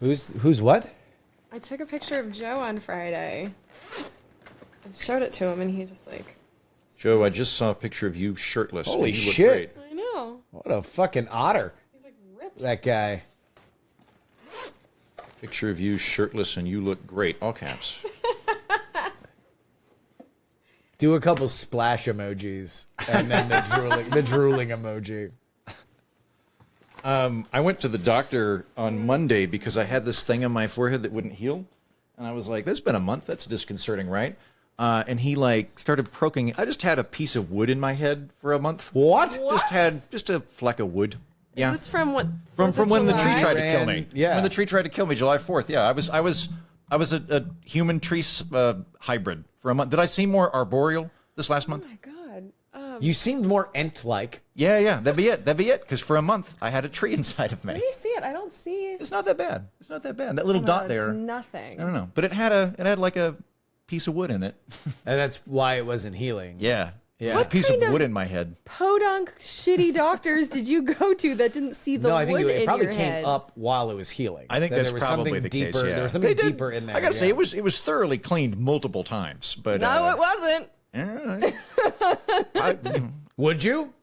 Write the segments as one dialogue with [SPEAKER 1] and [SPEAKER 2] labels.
[SPEAKER 1] Who's what?
[SPEAKER 2] I took a picture of Joe on Friday and showed it to him, and he just like...
[SPEAKER 3] Joe, I just saw a picture of you shirtless.
[SPEAKER 1] Holy
[SPEAKER 3] and you look
[SPEAKER 1] shit.
[SPEAKER 3] great.
[SPEAKER 2] I know.
[SPEAKER 1] What a fucking otter.
[SPEAKER 2] He's like ripped.
[SPEAKER 1] That guy.
[SPEAKER 3] Picture of you shirtless and you look great. All caps.
[SPEAKER 1] Do a couple splash emojis and then the drooling emoji.
[SPEAKER 3] I went to the doctor on Monday because I had this thing on my forehead that wouldn't heal. And I was like, that's been a month. That's disconcerting, right? And he like started poking. I just had a piece of wood in my head for a month.
[SPEAKER 1] What?
[SPEAKER 3] Just a fleck of wood. Yeah.
[SPEAKER 2] Is this from what?
[SPEAKER 3] From when the tree
[SPEAKER 2] July?
[SPEAKER 3] tried to kill me.
[SPEAKER 1] Yeah.
[SPEAKER 3] When the tree tried to kill me, July 4th. Yeah, I was a human tree hybrid for a month. Did I seem more arboreal this last month?
[SPEAKER 2] Oh my god.
[SPEAKER 1] You seemed more ent-like.
[SPEAKER 3] Yeah. That'd be it. Because for a month I had a tree inside of me.
[SPEAKER 2] Let me see it. I don't see.
[SPEAKER 3] It's not that bad. That little dot there.
[SPEAKER 2] It's nothing.
[SPEAKER 3] I don't know, but it had like a piece of wood in it.
[SPEAKER 1] And that's why it wasn't healing.
[SPEAKER 3] Yeah.
[SPEAKER 1] Yeah.
[SPEAKER 3] A piece of
[SPEAKER 2] kind of
[SPEAKER 3] wood in my head.
[SPEAKER 2] Podunk shitty doctors did you go to that didn't see the
[SPEAKER 1] No, I
[SPEAKER 2] wood
[SPEAKER 1] think it
[SPEAKER 2] in
[SPEAKER 1] probably
[SPEAKER 2] your
[SPEAKER 1] came
[SPEAKER 2] head?
[SPEAKER 1] up while it was healing.
[SPEAKER 3] I think
[SPEAKER 1] Then
[SPEAKER 3] that's
[SPEAKER 1] there was
[SPEAKER 3] probably
[SPEAKER 1] something
[SPEAKER 3] the
[SPEAKER 1] deeper.
[SPEAKER 3] case. Yeah.
[SPEAKER 1] There was something
[SPEAKER 3] They did-
[SPEAKER 1] deeper in there.
[SPEAKER 3] I gotta say,
[SPEAKER 1] yeah.
[SPEAKER 3] it was thoroughly cleaned multiple times, but
[SPEAKER 2] No, it wasn't.
[SPEAKER 1] Would you?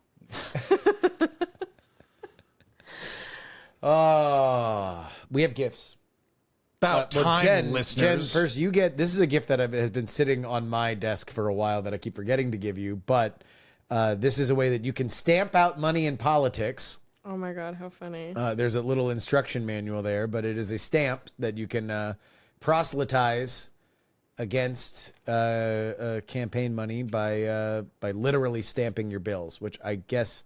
[SPEAKER 1] We have gifts.
[SPEAKER 3] About time,
[SPEAKER 1] Jen,
[SPEAKER 3] listeners.
[SPEAKER 1] first you get. This is a gift that has been sitting on my desk for a while that I keep forgetting to give you. But this is a way that you can stamp out money in politics.
[SPEAKER 2] Oh my god, how funny.
[SPEAKER 1] There's a little instruction manual there, but it is a stamp that you can proselytize against campaign money by literally stamping your bills, which I guess.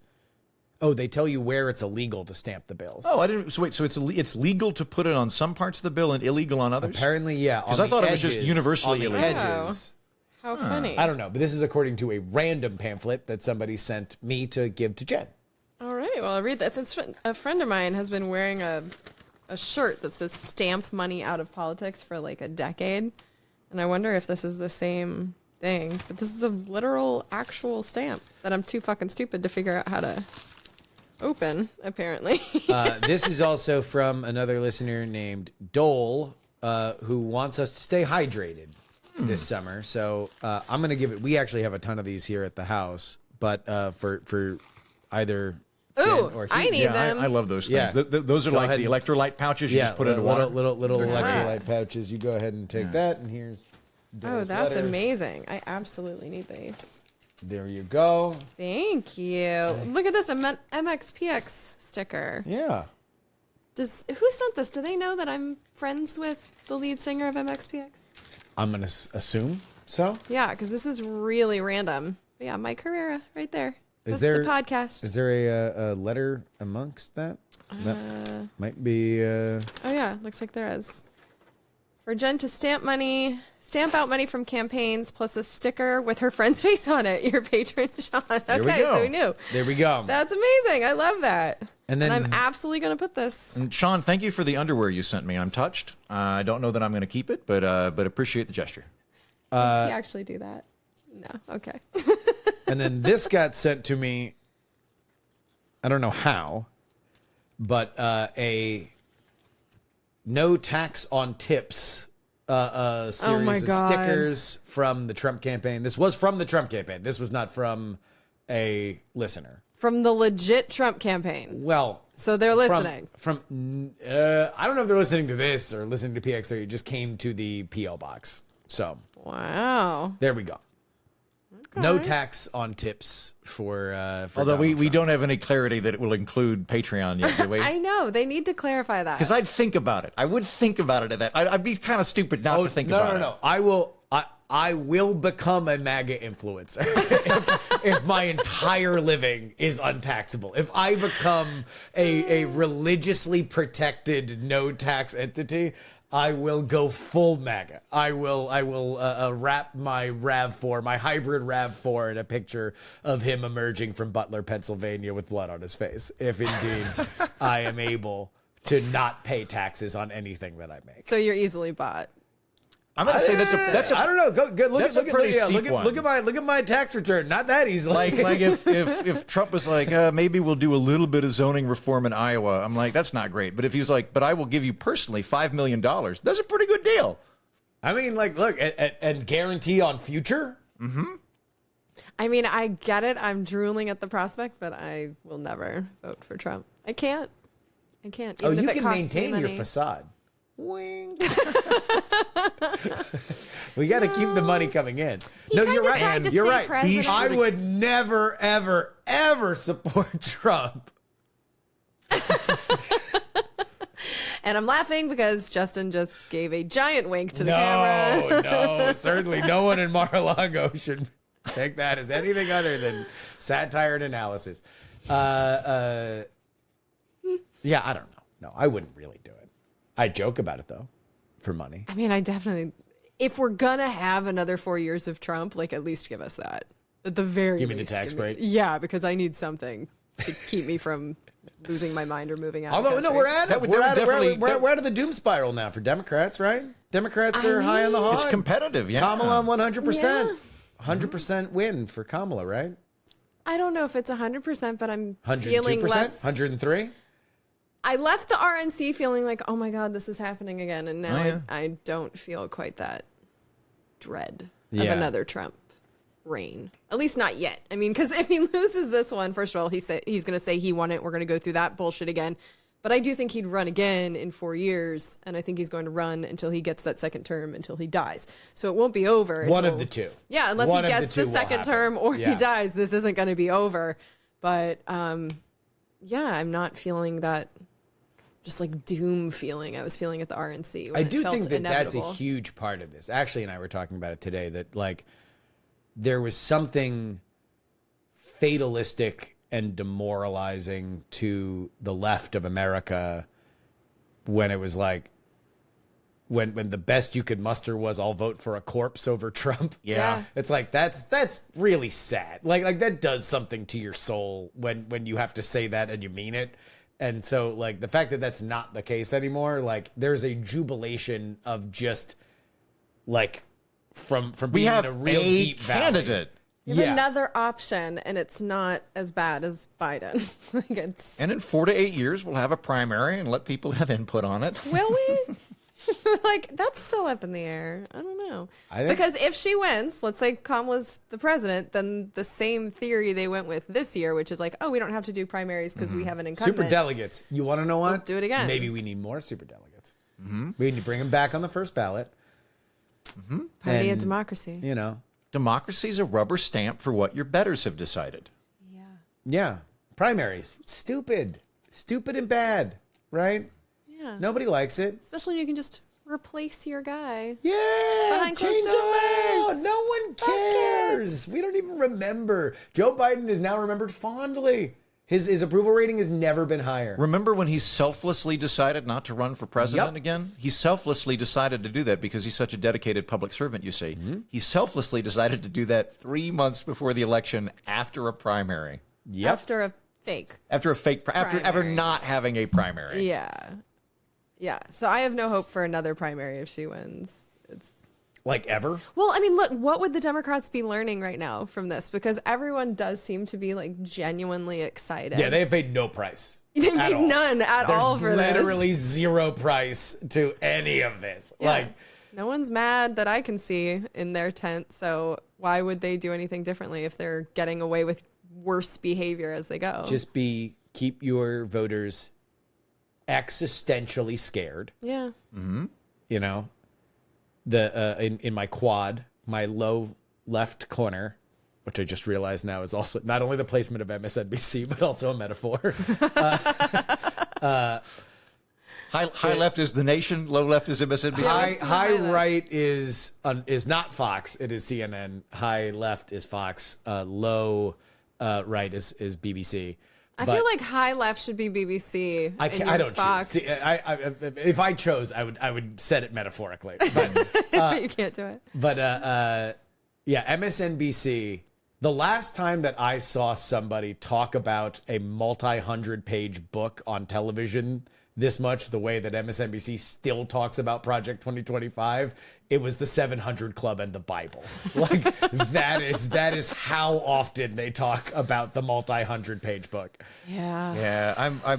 [SPEAKER 1] Oh, they tell you where it's illegal to stamp the bills.
[SPEAKER 3] Oh, I didn't. So wait, so it's legal to put it on some parts of the bill and illegal on others?
[SPEAKER 1] Apparently, yeah.
[SPEAKER 3] Because I thought it was just universally
[SPEAKER 1] on the
[SPEAKER 3] illegal.
[SPEAKER 1] edges.
[SPEAKER 2] How funny.
[SPEAKER 1] I don't know, but this is according to a random pamphlet that somebody sent me to give to Jen.
[SPEAKER 2] All right, well, I'll read this. A friend of mine has been wearing a shirt that says "Stamp Money Out of Politics" for like a decade, and I wonder if this is the same thing. But this is a literal, actual stamp that I'm too fucking stupid to figure out how to open, apparently.
[SPEAKER 1] This is also from another listener named Dole, who wants us to stay hydrated this summer. So I'm going to give it. We actually have a ton of these here at the house, but for either.
[SPEAKER 2] Ooh,
[SPEAKER 1] or
[SPEAKER 2] I need
[SPEAKER 3] Yeah,
[SPEAKER 2] them.
[SPEAKER 3] I love those
[SPEAKER 1] Yeah.
[SPEAKER 3] things. Those are
[SPEAKER 1] Go
[SPEAKER 3] like
[SPEAKER 1] ahead
[SPEAKER 3] the
[SPEAKER 1] and-
[SPEAKER 3] electrolyte pouches. You just put it in
[SPEAKER 1] little
[SPEAKER 3] water.
[SPEAKER 1] little
[SPEAKER 2] They're
[SPEAKER 1] electrolyte
[SPEAKER 2] great.
[SPEAKER 1] pouches. You go ahead and take that, and here's.
[SPEAKER 2] Oh,
[SPEAKER 1] Dole's
[SPEAKER 2] that's
[SPEAKER 1] letter.
[SPEAKER 2] amazing. I absolutely need these.
[SPEAKER 1] There you go.
[SPEAKER 2] Thank you. Look at this MXPX sticker.
[SPEAKER 1] Yeah.
[SPEAKER 2] Who sent this? Do they know that I'm friends with the lead singer of MXPX?
[SPEAKER 1] I'm gonna assume so.
[SPEAKER 2] Yeah, because this is really random. But yeah, Mike Herrera, right there.
[SPEAKER 1] Is
[SPEAKER 2] This
[SPEAKER 1] there
[SPEAKER 2] is a podcast?
[SPEAKER 1] Is there a letter amongst that? That might be.
[SPEAKER 2] Oh yeah, looks like there is. For Jen to stamp out money from campaigns, plus a sticker with her friend's face on it. Your patron, Sean. Okay,
[SPEAKER 1] we go.
[SPEAKER 2] so we knew.
[SPEAKER 1] There we go.
[SPEAKER 2] That's amazing. I love that.
[SPEAKER 1] And then-
[SPEAKER 2] I'm absolutely gonna put this.
[SPEAKER 3] And Sean, thank you for the underwear you sent me. I'm touched. I don't know that I'm going to keep it, but appreciate the gesture.
[SPEAKER 2] Did he actually do that? No. Okay.
[SPEAKER 1] And then this got sent to me. I don't know how, but a no tax on tips series of
[SPEAKER 2] God.
[SPEAKER 1] stickers from the Trump campaign. This was from the Trump campaign. This was not from a listener.
[SPEAKER 2] From the legit Trump campaign.
[SPEAKER 1] Well,
[SPEAKER 2] So they're listening.
[SPEAKER 1] I don't know if they're listening to this or listening to PX3. It just came to the PO box. So
[SPEAKER 2] Wow.
[SPEAKER 1] there we go. No tax on tips for
[SPEAKER 3] Although
[SPEAKER 1] Donald
[SPEAKER 3] we
[SPEAKER 1] Trump.
[SPEAKER 3] don't have any clarity that it will include Patreon yet, do we?
[SPEAKER 2] I know. They need to clarify that.
[SPEAKER 3] Because I'd think about it. I would think about it at that. I'd be kind of stupid not to think about it.
[SPEAKER 1] No. I will become a MAGA influencer if my entire living is untaxable. If I become a religiously protected no tax entity, I will go full MAGA. I will wrap my RAV4, my hybrid RAV4, in a picture of him emerging from Butler, Pennsylvania, with blood on his face. If indeed I am able to not pay taxes on anything that I make.
[SPEAKER 2] So you're easily bought.
[SPEAKER 3] I'm going to say that's a
[SPEAKER 1] I don't know. Go look
[SPEAKER 3] that's
[SPEAKER 1] at
[SPEAKER 3] a pretty steep one.
[SPEAKER 1] Look at my tax return. Not that easily.
[SPEAKER 3] like if Trump was like, maybe we'll do a little bit of zoning reform in Iowa, I'm like, that's not great. But if he was like, but I will give you personally $5 million, that's a pretty good deal.
[SPEAKER 1] I mean, like, look, and guarantee on future.
[SPEAKER 3] Mm-hmm.
[SPEAKER 2] I mean, I get it. I'm drooling at the prospect, but I will never vote for Trump. I can't. Even
[SPEAKER 1] Oh, you
[SPEAKER 2] if it
[SPEAKER 1] can
[SPEAKER 2] costs me
[SPEAKER 1] maintain your
[SPEAKER 2] money.
[SPEAKER 1] facade. Wink. We got to keep the money coming in. No, you're
[SPEAKER 2] kinda tried
[SPEAKER 1] right.
[SPEAKER 2] to
[SPEAKER 1] You're
[SPEAKER 2] stay
[SPEAKER 1] right.
[SPEAKER 2] president.
[SPEAKER 1] I would never, ever, ever support Trump.
[SPEAKER 2] And I'm laughing because Justin just gave a giant wink to the camera.
[SPEAKER 1] No, certainly no one in Mar-a-Lago should take that as anything other than satire and analysis. Yeah, I don't know. No, I wouldn't really do it. I joke about it though, for money.
[SPEAKER 2] I mean, I definitely. If we're gonna have another 4 years of Trump, like at least give us that. At the very
[SPEAKER 1] Give me the
[SPEAKER 2] least,
[SPEAKER 1] tax break?
[SPEAKER 2] Yeah, because I need something to keep me from losing my mind or moving out.
[SPEAKER 1] Although
[SPEAKER 2] of the
[SPEAKER 1] no,
[SPEAKER 2] country.
[SPEAKER 1] we're out of the doom spiral now for Democrats, right? Democrats are high on the hog.
[SPEAKER 3] It's competitive, yeah.
[SPEAKER 1] Kamala 100%.
[SPEAKER 2] Yeah.
[SPEAKER 1] 100% win for Kamala, right?
[SPEAKER 2] I don't know if it's 100%, but I'm
[SPEAKER 1] 102%?
[SPEAKER 2] feeling less.
[SPEAKER 1] 103?
[SPEAKER 2] I left the RNC feeling like, oh my God, this is happening again. And now
[SPEAKER 3] Oh, yeah.
[SPEAKER 2] I don't feel quite that dread
[SPEAKER 1] Yeah.
[SPEAKER 2] of another Trump reign. At least not yet. I mean, because if he loses this one, first of all, he's going to say he won it. We're going to go through that bullshit again. But I do think he'd run again in 4 years. And I think he's going to run until he gets that second term, until he dies. So it won't be over.
[SPEAKER 1] One
[SPEAKER 2] until-
[SPEAKER 1] of the two.
[SPEAKER 2] Yeah, unless
[SPEAKER 1] One
[SPEAKER 2] he
[SPEAKER 1] of the
[SPEAKER 2] gets
[SPEAKER 1] two
[SPEAKER 2] the
[SPEAKER 1] will
[SPEAKER 2] second
[SPEAKER 1] happen.
[SPEAKER 2] term or
[SPEAKER 1] Yeah.
[SPEAKER 2] he dies. This isn't going to be over. But yeah, I'm not feeling that just like doom feeling I was feeling at the RNC.
[SPEAKER 1] I do think that that's a
[SPEAKER 2] inevitable.
[SPEAKER 1] huge part of this. Ashley and I were talking about it today, that like there was something fatalistic and demoralizing to the left of America when it was like, when the best you could muster was I'll vote for a corpse over Trump.
[SPEAKER 2] Yeah.
[SPEAKER 1] It's like that's really sad. Like that does something to your soul when you have to say that and you mean it. And so like the fact that that's not the case anymore, like there's a jubilation of just like from
[SPEAKER 3] We
[SPEAKER 1] being
[SPEAKER 3] have
[SPEAKER 1] in a real
[SPEAKER 3] a
[SPEAKER 1] deep valley.
[SPEAKER 3] candidate.
[SPEAKER 2] You have
[SPEAKER 1] Yeah.
[SPEAKER 2] another option, and it's not as bad as Biden. Like it's
[SPEAKER 3] And in 4 to 8 years, we'll have a primary and let people have input on it.
[SPEAKER 2] will we? Like that's still up in the air. I don't know.
[SPEAKER 1] I think-
[SPEAKER 2] Because if she wins, let's say Kamala's the president, then the same theory they went with this year, which is like, oh, we don't have to do primaries because we have an incumbent.
[SPEAKER 1] Super delegates. You want to know what?
[SPEAKER 2] do it again.
[SPEAKER 1] Maybe we need more super delegates. We need to bring them back on the first ballot.
[SPEAKER 2] Party of
[SPEAKER 1] and-
[SPEAKER 2] democracy.
[SPEAKER 1] You know,
[SPEAKER 3] Democracy's a rubber stamp for what your betters have decided.
[SPEAKER 2] Yeah.
[SPEAKER 1] yeah. Primaries. Stupid and bad, right?
[SPEAKER 2] Yeah.
[SPEAKER 1] Nobody likes it.
[SPEAKER 2] Especially when you can just replace your guy.
[SPEAKER 1] Yeah,
[SPEAKER 2] Behind closed
[SPEAKER 1] change them out.
[SPEAKER 2] doors.
[SPEAKER 1] No one cares. We don't even remember. Joe Biden is now remembered fondly. His approval rating has never been higher.
[SPEAKER 3] Remember when he selflessly decided not to run for president
[SPEAKER 1] Yep.
[SPEAKER 3] again? He selflessly decided to do that because he's such a dedicated public servant, you see. He selflessly decided to do that 3 months before the election after a primary.
[SPEAKER 1] Yep.
[SPEAKER 2] After a fake.
[SPEAKER 3] After ever
[SPEAKER 2] Primary.
[SPEAKER 3] not having a primary.
[SPEAKER 2] Yeah. Yeah. So I have no hope for another primary if she wins. It's
[SPEAKER 1] Like ever.
[SPEAKER 2] well, I mean, look, what would the Democrats be learning right now from this? Because everyone does seem to be like genuinely excited.
[SPEAKER 1] Yeah, they have paid no price.
[SPEAKER 2] They
[SPEAKER 1] at
[SPEAKER 2] paid
[SPEAKER 1] all.
[SPEAKER 2] none at
[SPEAKER 1] There's
[SPEAKER 2] all for this.
[SPEAKER 1] literally zero price to any of this.
[SPEAKER 2] Yeah.
[SPEAKER 1] Like,
[SPEAKER 2] no one's mad that I can see in their tent. So why would they do anything differently if they're getting away with worse behavior as they go?
[SPEAKER 1] just keep your voters existentially scared.
[SPEAKER 2] yeah.
[SPEAKER 1] You know, in my quad, my low left corner, which I just realized now is also not only the placement of MSNBC, but also a metaphor.
[SPEAKER 3] High left is the nation, low left is MSNBC.
[SPEAKER 1] High
[SPEAKER 2] left?
[SPEAKER 1] right is not Fox. It is CNN. High left is Fox. Low right is BBC.
[SPEAKER 2] I
[SPEAKER 1] But
[SPEAKER 2] feel like high left should be BBC.
[SPEAKER 1] I
[SPEAKER 2] and
[SPEAKER 1] can't,
[SPEAKER 2] your
[SPEAKER 1] I don't
[SPEAKER 2] Fox,
[SPEAKER 1] choose. See, if I chose, I would set it metaphorically. But
[SPEAKER 2] you can't do it.
[SPEAKER 1] yeah, MSNBC. The last time that I saw somebody talk about a multi-100-page book on television this much the way that MSNBC still talks about Project 2025, it was the 700 Club and the Bible. Like that is how often they talk about the multi-100-page book.
[SPEAKER 2] Yeah.
[SPEAKER 3] Yeah,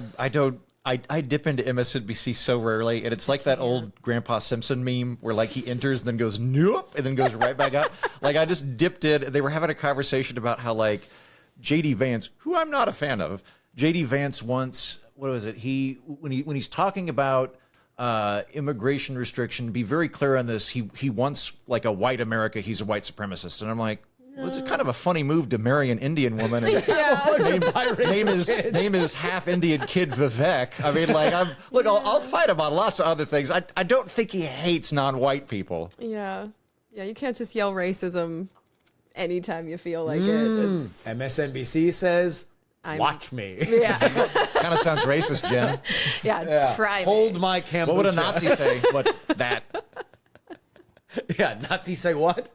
[SPEAKER 3] I dip into MSNBC so rarely, and it's like that old Grandpa Simpson meme where like he enters and then goes nope and then goes right back out. Like I just dipped in. They were having a conversation about how like JD Vance, who I'm not a fan of, JD Vance once, what was it? When he's talking about immigration restriction, be very clear on this. He wants like a white America. He's a white supremacist, and I'm like, well, it's kind of a funny move to marry an Indian woman. And name is half Indian kid Vivek. I mean, like, I'll fight him on lots of other things. I don't think he hates non-white people.
[SPEAKER 2] Yeah. Yeah, you can't just yell racism anytime you feel like it. It's,
[SPEAKER 1] MSNBC says, watch me.
[SPEAKER 2] yeah.
[SPEAKER 3] Kind of sounds racist, Jen.
[SPEAKER 2] Yeah, try me.
[SPEAKER 1] Hold my kombucha.
[SPEAKER 3] What would a Nazi say? What, that?
[SPEAKER 1] Yeah, Nazi say what?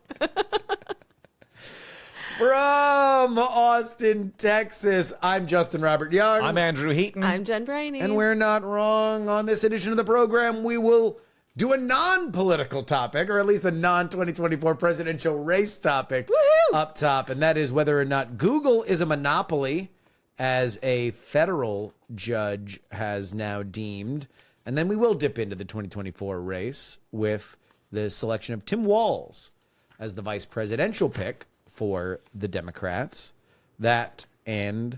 [SPEAKER 1] From Austin, Texas, I'm Justin Robert Young.
[SPEAKER 3] I'm Andrew Heaton.
[SPEAKER 2] I'm Jen Briney.
[SPEAKER 1] And we're not wrong. On this edition of the program, we will do a non-political topic, or at least a non-2024 presidential race topic up top, and that is whether or not Google is a monopoly, as a federal judge has now deemed. And then we will dip into the 2024 race with the selection of Tim Walz as the vice presidential pick for the Democrats. That and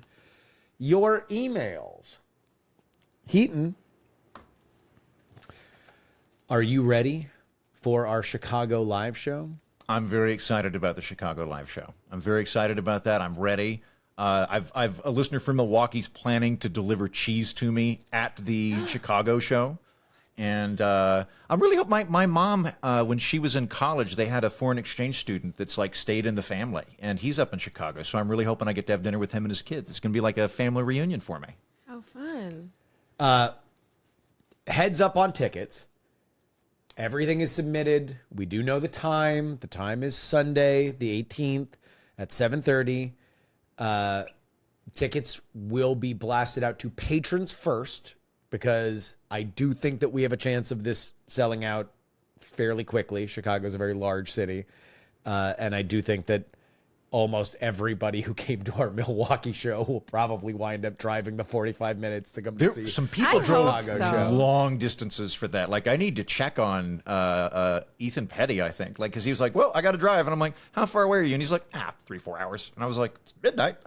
[SPEAKER 1] your emails. Heaton, are you ready for our Chicago live show?
[SPEAKER 3] I'm very excited about the Chicago live show. I'm very excited about that. I'm ready. I've a listener from Milwaukee's planning to deliver cheese to me at the Chicago show. And I'm really hoping my mom, when she was in college, they had a foreign exchange student that's like stayed in the family, and he's up in Chicago. So I'm really hoping I get to have dinner with him and his kids. It's going to be like a family reunion for me.
[SPEAKER 2] How fun.
[SPEAKER 1] Heads up on tickets. Everything is submitted. We do know the time. The time is Sunday, the 18th at 7:30. Tickets will be blasted out to patrons first, because I do think that we have a chance of this selling out fairly quickly. Chicago is a very large city. And I do think that almost everybody who came to our Milwaukee show will probably wind up driving the 45 minutes to come to see
[SPEAKER 3] some people drove
[SPEAKER 2] so.
[SPEAKER 3] long distances for that. Like, I need to check on Ethan Petty, I think. Like, because he was like, well, I got to drive. And I'm like, how far away are you? And he's like, 3-4 hours. And I was like, it's midnight.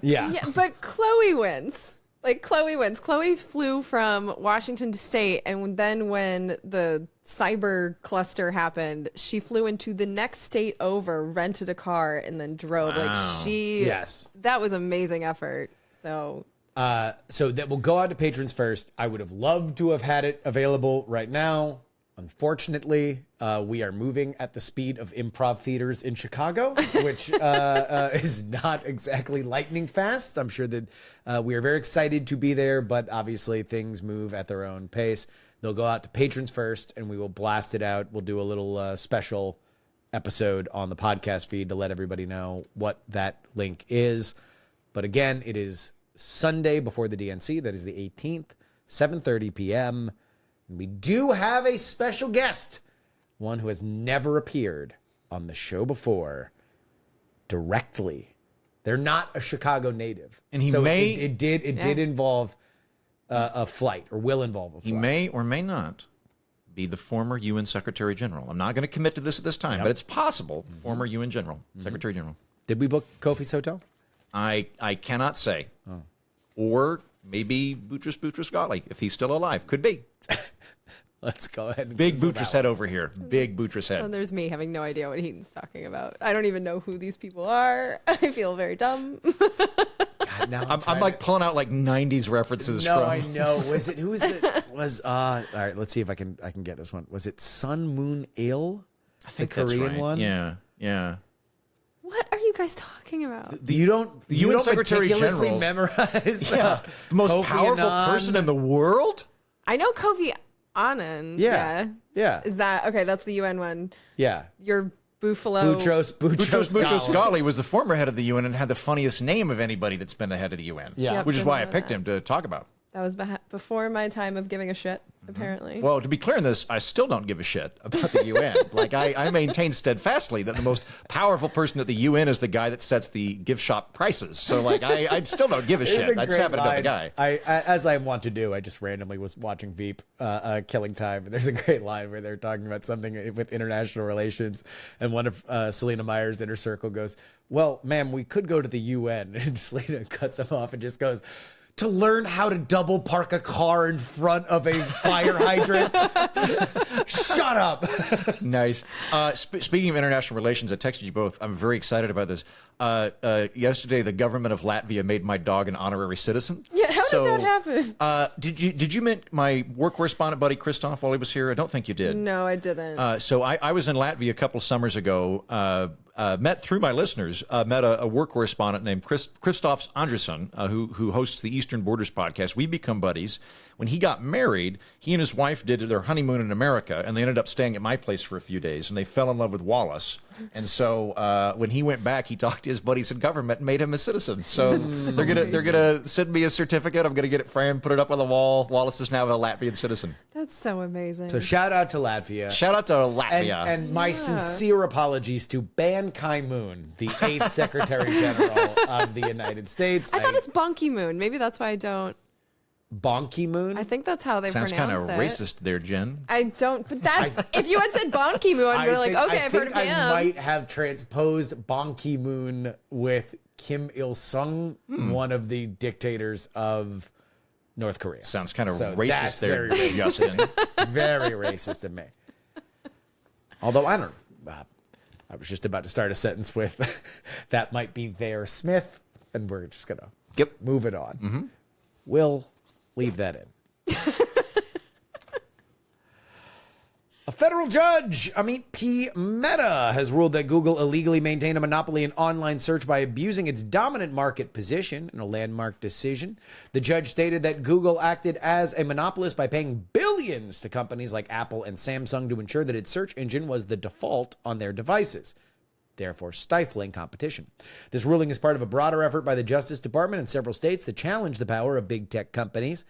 [SPEAKER 1] Yeah.
[SPEAKER 2] Yeah, but Chloe wins. Like, Chloe wins. Chloe flew from Washington State, and then when the cyber cluster happened, she flew into the next state over, rented a car, and then drove.
[SPEAKER 3] Wow.
[SPEAKER 2] Like,
[SPEAKER 1] Yes.
[SPEAKER 2] that was amazing effort. So
[SPEAKER 1] So that will go out to patrons first. I would have loved to have had it available right now. Unfortunately, we are moving at the speed of improv theaters in Chicago, which is not exactly lightning fast. I'm sure that we are very excited to be there, but obviously things move at their own pace. They'll go out to patrons first, and we will blast it out. We'll do a little special episode on the podcast feed to let everybody know what that link is. But again, it is Sunday before the DNC. That is the 18th, 7:30 p.m., we do have a special guest, one who has never appeared on the show before, directly. They're not a Chicago native,
[SPEAKER 3] and he
[SPEAKER 1] so
[SPEAKER 3] may
[SPEAKER 1] it did involve a flight, or will involve a flight.
[SPEAKER 3] He may or may not be the former UN Secretary General. I'm not going to commit to this at this time, but it's possible. Former UN General, Secretary General.
[SPEAKER 1] Did we book Kofi's hotel?
[SPEAKER 3] I cannot say. Or maybe Boutros Ghali, if he's still alive. Could be.
[SPEAKER 1] Let's go ahead and
[SPEAKER 3] Big Boutros head over here. Big Boutros head.
[SPEAKER 2] and there's me having no idea what Heaton's talking about. I don't even know who these people are. I feel very dumb.
[SPEAKER 1] God, now
[SPEAKER 3] I'm like pulling out like 90s references
[SPEAKER 1] No,
[SPEAKER 3] from.
[SPEAKER 1] I know. Was it who is it? All right, let's see if I can get this one. Was it Sun Moon Il?
[SPEAKER 3] I think
[SPEAKER 1] the
[SPEAKER 3] that's
[SPEAKER 1] Korean
[SPEAKER 3] right.
[SPEAKER 1] one?
[SPEAKER 3] Yeah.
[SPEAKER 2] What are you guys talking about?
[SPEAKER 1] You don't
[SPEAKER 3] Secretary
[SPEAKER 1] meticulously
[SPEAKER 3] General.
[SPEAKER 1] memorize
[SPEAKER 3] The most
[SPEAKER 1] Kofi
[SPEAKER 3] powerful
[SPEAKER 1] Annan.
[SPEAKER 3] person in the world?
[SPEAKER 2] I know Kofi Annan.
[SPEAKER 1] Yeah.
[SPEAKER 2] Is that okay? That's the UN one.
[SPEAKER 1] Yeah.
[SPEAKER 2] Your Buffalo.
[SPEAKER 1] Boutros Ghali.
[SPEAKER 3] Ghali was the former head of the UN and had the funniest name of anybody that's been the head of the UN.
[SPEAKER 1] Yeah.
[SPEAKER 2] Yep,
[SPEAKER 3] Which is
[SPEAKER 2] didn't
[SPEAKER 3] why I
[SPEAKER 2] know
[SPEAKER 3] picked
[SPEAKER 2] that.
[SPEAKER 3] him to talk about.
[SPEAKER 2] That was before my time of giving a shit, apparently.
[SPEAKER 3] Well, to be clear in this, I still don't give a shit about the UN. Like, I maintain steadfastly that the most powerful person at the UN is the guy that sets the gift shop prices. So, like, I still don't give a shit. I just happen to know the guy.
[SPEAKER 1] As I want to do, I just randomly was watching Veep, Killing Time, and there's a great line where they're talking about something with international relations, and one of Selena Meyer's inner circle goes, "Well, ma'am, we could go to the UN," and Selena cuts him off and just goes, "To learn how to double park a car in front of a fire hydrant." Shut up.
[SPEAKER 3] Nice. Speaking of international relations, I texted you both. I'm very excited about this. Yesterday, the government of Latvia made my dog an honorary citizen.
[SPEAKER 2] Yeah, how did that happen?
[SPEAKER 3] Did you meet my war correspondent buddy Christoph while he was here? I don't think you did.
[SPEAKER 2] No, I didn't.
[SPEAKER 3] So I was in Latvia a couple of summers ago. Met through my listeners, met a war correspondent named Christoph Andresson, who hosts the Eastern Borders podcast. We become buddies. When he got married, he and his wife did their honeymoon in America, and they ended up staying at my place for a few days, and they fell in love with Wallace. And so when he went back, he talked to his buddies in government and made him a citizen. So they're gonna send me a certificate. I'm gonna get it framed, put it up on the wall. Wallace is now a Latvian citizen.
[SPEAKER 2] That's so amazing.
[SPEAKER 1] So shout out to Latvia.
[SPEAKER 3] Shout out to Latvia.
[SPEAKER 1] And my sincere apologies to Ban Ki-moon, the 8th Secretary General of the United States.
[SPEAKER 2] I thought it's Bonky Moon. Maybe that's why I don't.
[SPEAKER 1] Bonky Moon?
[SPEAKER 2] I think that's how they
[SPEAKER 3] Sounds
[SPEAKER 2] pronounce
[SPEAKER 3] kind of
[SPEAKER 2] it.
[SPEAKER 3] racist there, Jen.
[SPEAKER 2] I don't, but that's, if you had said Bonky Moon, I'd be like, okay, I've heard of him.
[SPEAKER 1] I might have transposed Bonky Moon with Kim Il-sung, one of the dictators of North Korea.
[SPEAKER 3] Sounds kind of
[SPEAKER 1] So
[SPEAKER 3] racist
[SPEAKER 1] that's
[SPEAKER 3] there,
[SPEAKER 1] very racist.
[SPEAKER 3] Justin.
[SPEAKER 1] Very racist of me. Although I don't know. I was just about to start a sentence with, that might be their Smith, and we're just going to move it on. We'll leave that in. A federal judge, Amit P. Mehta, has ruled that Google illegally maintained a monopoly in online search by abusing its dominant market position in a landmark decision. The judge stated that Google acted as a monopolist by paying billions to companies like Apple and Samsung to ensure that its search engine was the default on their devices, therefore stifling competition. This ruling is part of a broader effort by the Justice Department in several states to challenge the power of big tech companies.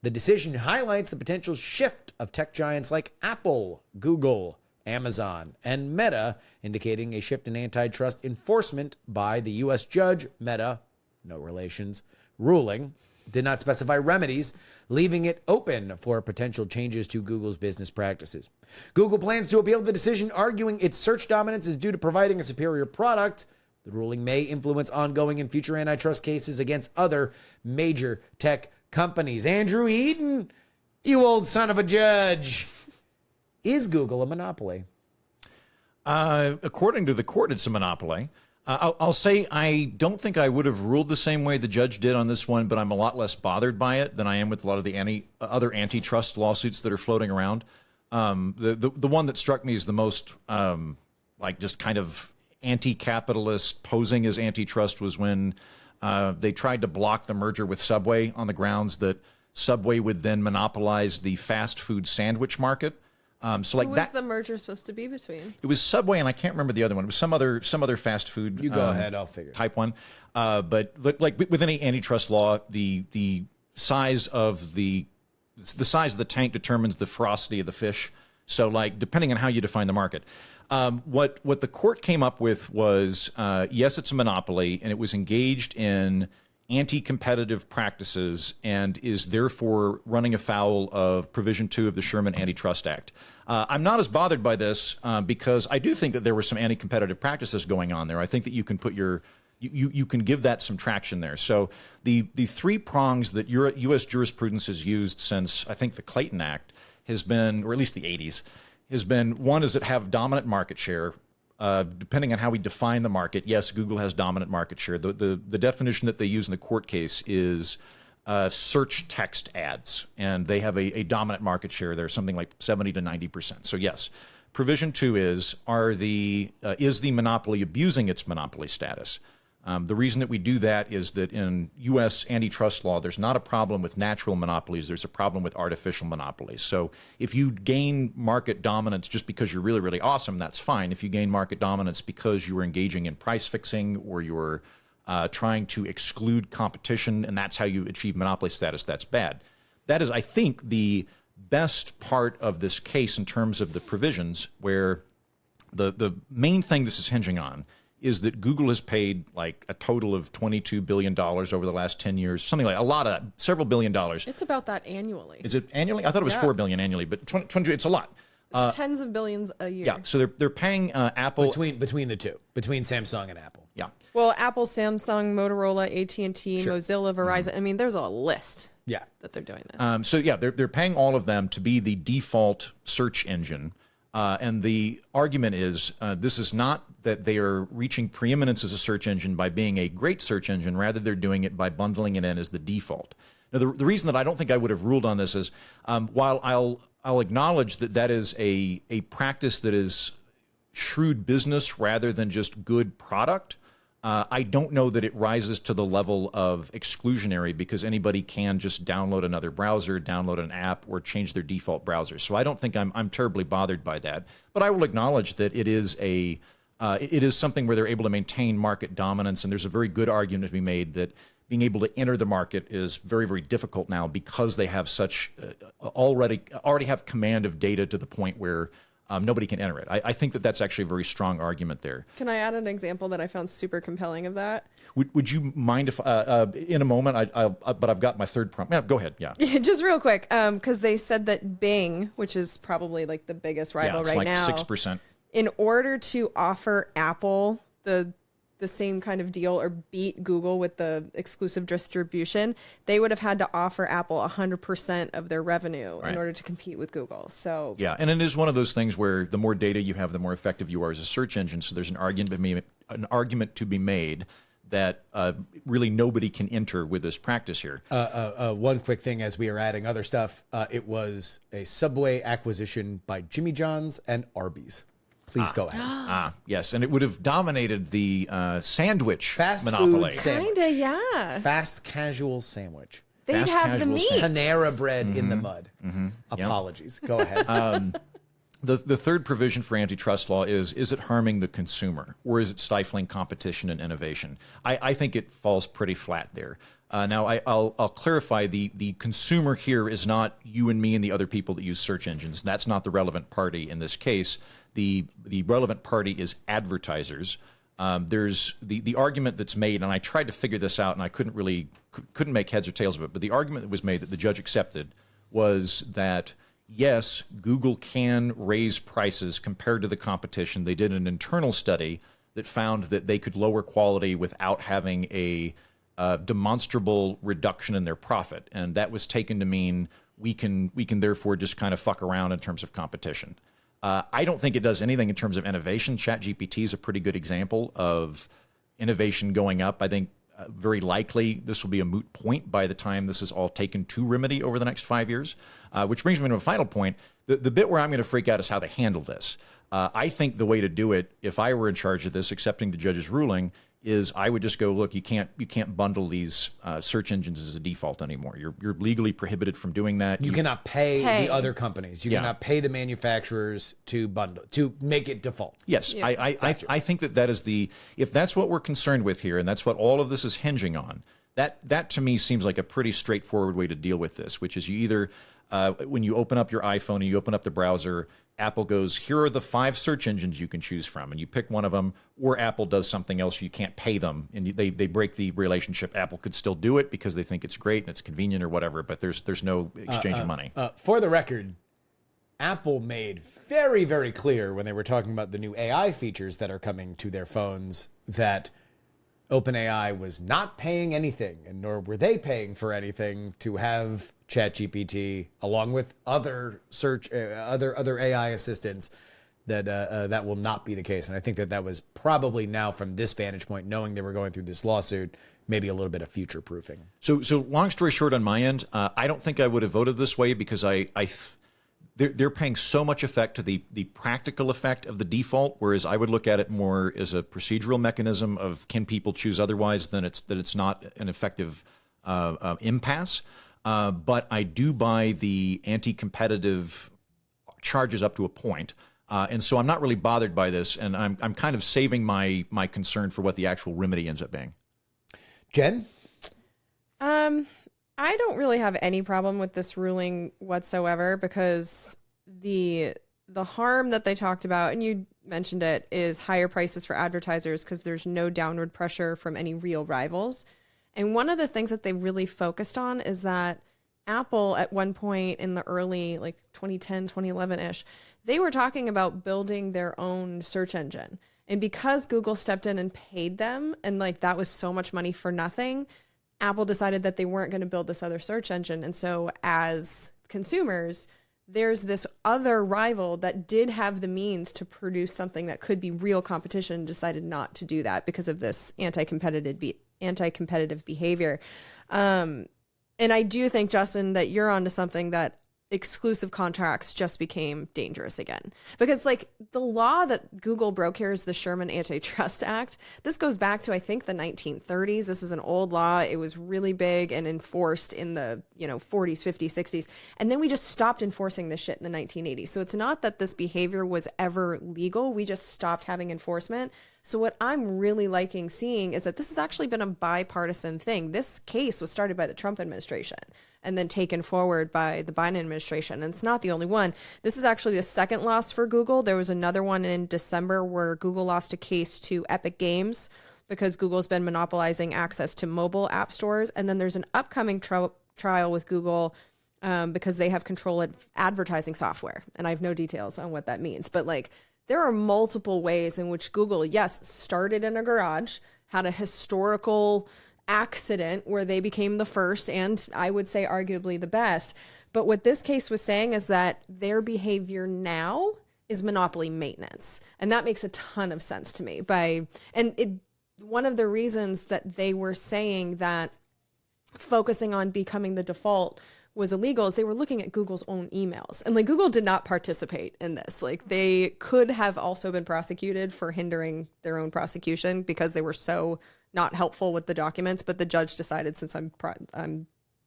[SPEAKER 1] The decision highlights the potential shift of tech giants like Apple, Google, Amazon, and Meta, indicating a shift in antitrust enforcement by the U.S. judge. Meta, no relations, ruling did not specify remedies, leaving it open for potential changes to Google's business practices. Google plans to appeal the decision, arguing its search dominance is due to providing a superior product. The ruling may influence ongoing and future antitrust cases against other major tech companies. Andrew Heaton, you old son of a judge. Is Google a monopoly?
[SPEAKER 3] According to the court, it's a monopoly. I'll say I don't think I would have ruled the same way the judge did on this one, but I'm a lot less bothered by it than I am with a lot of the other antitrust lawsuits that are floating around. The one that struck me as the most like just kind of anti-capitalist posing as antitrust was when they tried to block the merger with Subway on the grounds that Subway would then monopolize the fast food sandwich market. So like
[SPEAKER 2] Who was the merger supposed to be between?
[SPEAKER 3] It was Subway, and I can't remember the other one. It was some other fast food.
[SPEAKER 1] You go ahead, I'll figure.
[SPEAKER 3] Type one. But like with any antitrust law, the size of the tank determines the ferocity of the fish. So like depending on how you define the market. What the court came up with was yes, it's a monopoly, and it was engaged in anti-competitive practices and is therefore running afoul of Provision 2 of the Sherman Antitrust Act. I'm not as bothered by this because I do think that there were some anti-competitive practices going on there. I think that you can put you can give that some traction there. So the three prongs that U.S. jurisprudence has used since I think the Clayton Act has been, or at least the 80s, has been, one is that have dominant market share. Depending on how we define the market, yes, Google has dominant market share. The definition that they use in the court case is search text ads, and they have a dominant market share. They're something like 70 to 90%. So yes, Provision 2 is the monopoly abusing its monopoly status. The reason that we do that is that in U.S. antitrust law, there's not a problem with natural monopolies. There's a problem with artificial monopolies. So if you gain market dominance just because you're really, really awesome, that's fine. If you gain market dominance because you are engaging in price fixing or you're trying to exclude competition, and that's how you achieve monopoly status. That's bad. That is, I think, the best part of this case in terms of the provisions, where the main thing this is hinging on is that Google has paid like a total of $22 billion over the last 10 years, something like several $billion.
[SPEAKER 2] It's about that annually.
[SPEAKER 3] Is it annually? I thought it was $4 billion annually, but 20, it's a lot.
[SPEAKER 2] It's tens of billions a year.
[SPEAKER 3] Yeah, so they're paying Apple
[SPEAKER 1] between the two, between Samsung and Apple.
[SPEAKER 3] Yeah.
[SPEAKER 2] Well, Apple, Samsung, Motorola, AT&T,
[SPEAKER 1] Sure.
[SPEAKER 2] Mozilla, Verizon. I mean, there's a list.
[SPEAKER 1] Yeah.
[SPEAKER 2] That they're doing that.
[SPEAKER 3] So yeah, they're paying all of them to be the default search engine. And the argument is this is not that they are reaching preeminence as a search engine by being a great search engine. Rather, they're doing it by bundling it in as the default. Now, the reason that I don't think I would have ruled on this is while I'll acknowledge that that is a practice that is shrewd business rather than just good product, I don't know that it rises to the level of exclusionary, because anybody can just download another browser, download an app, or change their default browser. So I don't think I'm terribly bothered by that. But I will acknowledge that it is something where they're able to maintain market dominance, and there's a very good argument to be made that being able to enter the market is very, very difficult now because they have such already have command of data to the point where nobody can enter it. I think that that's actually a very strong argument there.
[SPEAKER 2] Can I add an example that I found super compelling of that?
[SPEAKER 3] Would you mind if, in a moment, but I've got my third prompt. Yeah, go ahead. Yeah.
[SPEAKER 2] Just real quick, because they said that Bing, which is probably like the biggest rival
[SPEAKER 3] it's
[SPEAKER 2] right
[SPEAKER 3] like
[SPEAKER 2] now,
[SPEAKER 3] 6%.
[SPEAKER 2] in order to offer Apple the same kind of deal or beat Google with the exclusive distribution, they would have had to offer Apple 100% of their revenue in order to compete with Google. So
[SPEAKER 3] yeah, and it is one of those things where the more data you have, the more effective you are as a search engine. So there's an argument to be made that really nobody can enter with this practice here.
[SPEAKER 1] One quick thing as we are adding other stuff, it was a Subway acquisition by Jimmy John's and Arby's. Please go ahead.
[SPEAKER 3] Yes, and it would have dominated the sandwich
[SPEAKER 1] Fast
[SPEAKER 3] monopoly.
[SPEAKER 1] food sandwich.
[SPEAKER 2] kinda, yeah.
[SPEAKER 1] Fast casual sandwich.
[SPEAKER 2] They'd
[SPEAKER 3] Fast
[SPEAKER 2] have the
[SPEAKER 3] casual
[SPEAKER 2] meat.
[SPEAKER 1] Panera bread in the mud. Apologies. Go ahead.
[SPEAKER 3] The third provision for antitrust law is it harming the consumer, or is it stifling competition and innovation? I think it falls pretty flat there. Now, I'll clarify, the consumer here is not you and me and the other people that use search engines. That's not the relevant party in this case. The relevant party is advertisers. There's the argument that's made, and I tried to figure this out, and I couldn't make heads or tails of it, but the argument that was made that the judge accepted was that, yes, Google can raise prices compared to the competition. They did an internal study that found that they could lower quality without having a demonstrable reduction in their profit, and that was taken to mean we can therefore just kind of fuck around in terms of competition. I don't think it does anything in terms of innovation. ChatGPT is a pretty good example of innovation going up. I think very likely this will be a moot point by the time this is all taken to remedy over the next 5 years, which brings me to a final point. The bit where I'm going to freak out is how they handle this. I think the way to do it, if I were in charge of this, accepting the judge's ruling, is I would just go, look, you can't bundle these search engines as a default anymore. You're legally prohibited from doing that.
[SPEAKER 1] You cannot pay the other companies. You cannot pay the manufacturers to bundle, to make it default.
[SPEAKER 3] Yes, yeah. I think that is if that's what we're concerned with here, and that's what all of this is hinging on, that to me seems like a pretty straightforward way to deal with this, which is you either, when you open up your iPhone and you open up the browser, Apple goes, here are the 5 search engines you can choose from, and you pick one of them, or Apple does something else, you can't pay them, and they break the relationship. Apple could still do it because they think it's great and it's convenient or whatever, but there's no exchange of money.
[SPEAKER 1] For the record, Apple made very, very clear when they were talking about the new AI features that are coming to their phones that OpenAI was not paying anything, and nor were they paying for anything to have ChatGPT, along with other other AI assistants. That will not be the case, and I think that was probably now from this vantage point, knowing they were going through this lawsuit, maybe a little bit of future proofing.
[SPEAKER 3] So long story short, on my end, I don't think I would have voted this way because they're paying so much effect to the practical effect of the default, whereas I would look at it more as a procedural mechanism of can people choose otherwise, than it's not an effective impasse. But I do buy the anti-competitive charges up to a point. And so I'm not really bothered by this, and I'm kind of saving my concern for what the actual remedy ends up being.
[SPEAKER 1] Jen?
[SPEAKER 2] I don't really have any problem with this ruling whatsoever because the harm that they talked about, and you mentioned it, is higher prices for advertisers because there's no downward pressure from any real rivals. And one of the things that they really focused on is that Apple at one point in the early, like 2010, 2011-ish, they were talking about building their own search engine. And because Google stepped in and paid them, and like that was so much money for nothing, Apple decided that they weren't going to build this other search engine. And so as consumers, there's this other rival that did have the means to produce something that could be real competition, decided not to do that because of this anti-competitive behavior. And I do think, Justin, that you're onto something, that exclusive contracts just became dangerous again. Because like the law that Google broke here is the Sherman Antitrust Act. This goes back to, I think, the 1930s. This is an old law. It was really big and enforced in the 40s, 50s, 60s. And then we just stopped enforcing this shit in the 1980s. So it's not that this behavior was ever legal. We just stopped having enforcement. So what I'm really liking seeing is that this has actually been a bipartisan thing. This case was started by the Trump administration and then taken forward by the Biden administration. And it's not the only one. This is actually the second loss for Google. There was another one in December where Google lost a case to Epic Games because Google's been monopolizing access to mobile app stores. And then there's an upcoming trial with Google because they have control of advertising software. And I have no details on what that means. But like, there are multiple ways in which Google, yes, started in a garage, had a historical accident where they became the first and I would say arguably the best. But what this case was saying is that their behavior now is monopoly maintenance. And that makes a ton of sense to me. One of the reasons that they were saying that focusing on becoming the default was illegal is they were looking at Google's own emails. And like Google did not participate in this. Like they could have also been prosecuted for hindering their own prosecution because they were so not helpful with the documents, but the judge decided, since I'm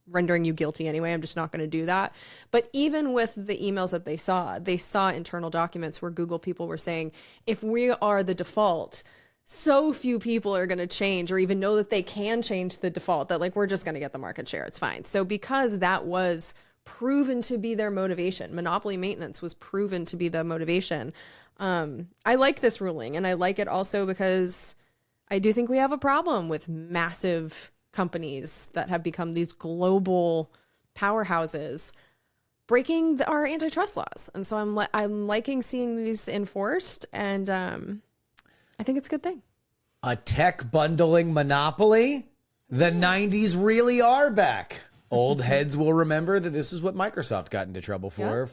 [SPEAKER 2] rendering you guilty anyway, I'm just not going to do that. But even with the emails that they saw internal documents where Google people were saying, if we are the default, so few people are going to change or even know that they can change the default, that like, we're just going to get the market share. It's fine. So because that was proven to be their motivation, monopoly maintenance was proven to be the motivation. I like this ruling, and I like it also because I do think we have a problem with massive companies that have become these global powerhouses breaking our antitrust laws. And so I'm liking seeing these enforced, and I think it's a good thing.
[SPEAKER 1] A tech bundling monopoly? The 90s really are back. Old heads will remember that this is what Microsoft got into trouble for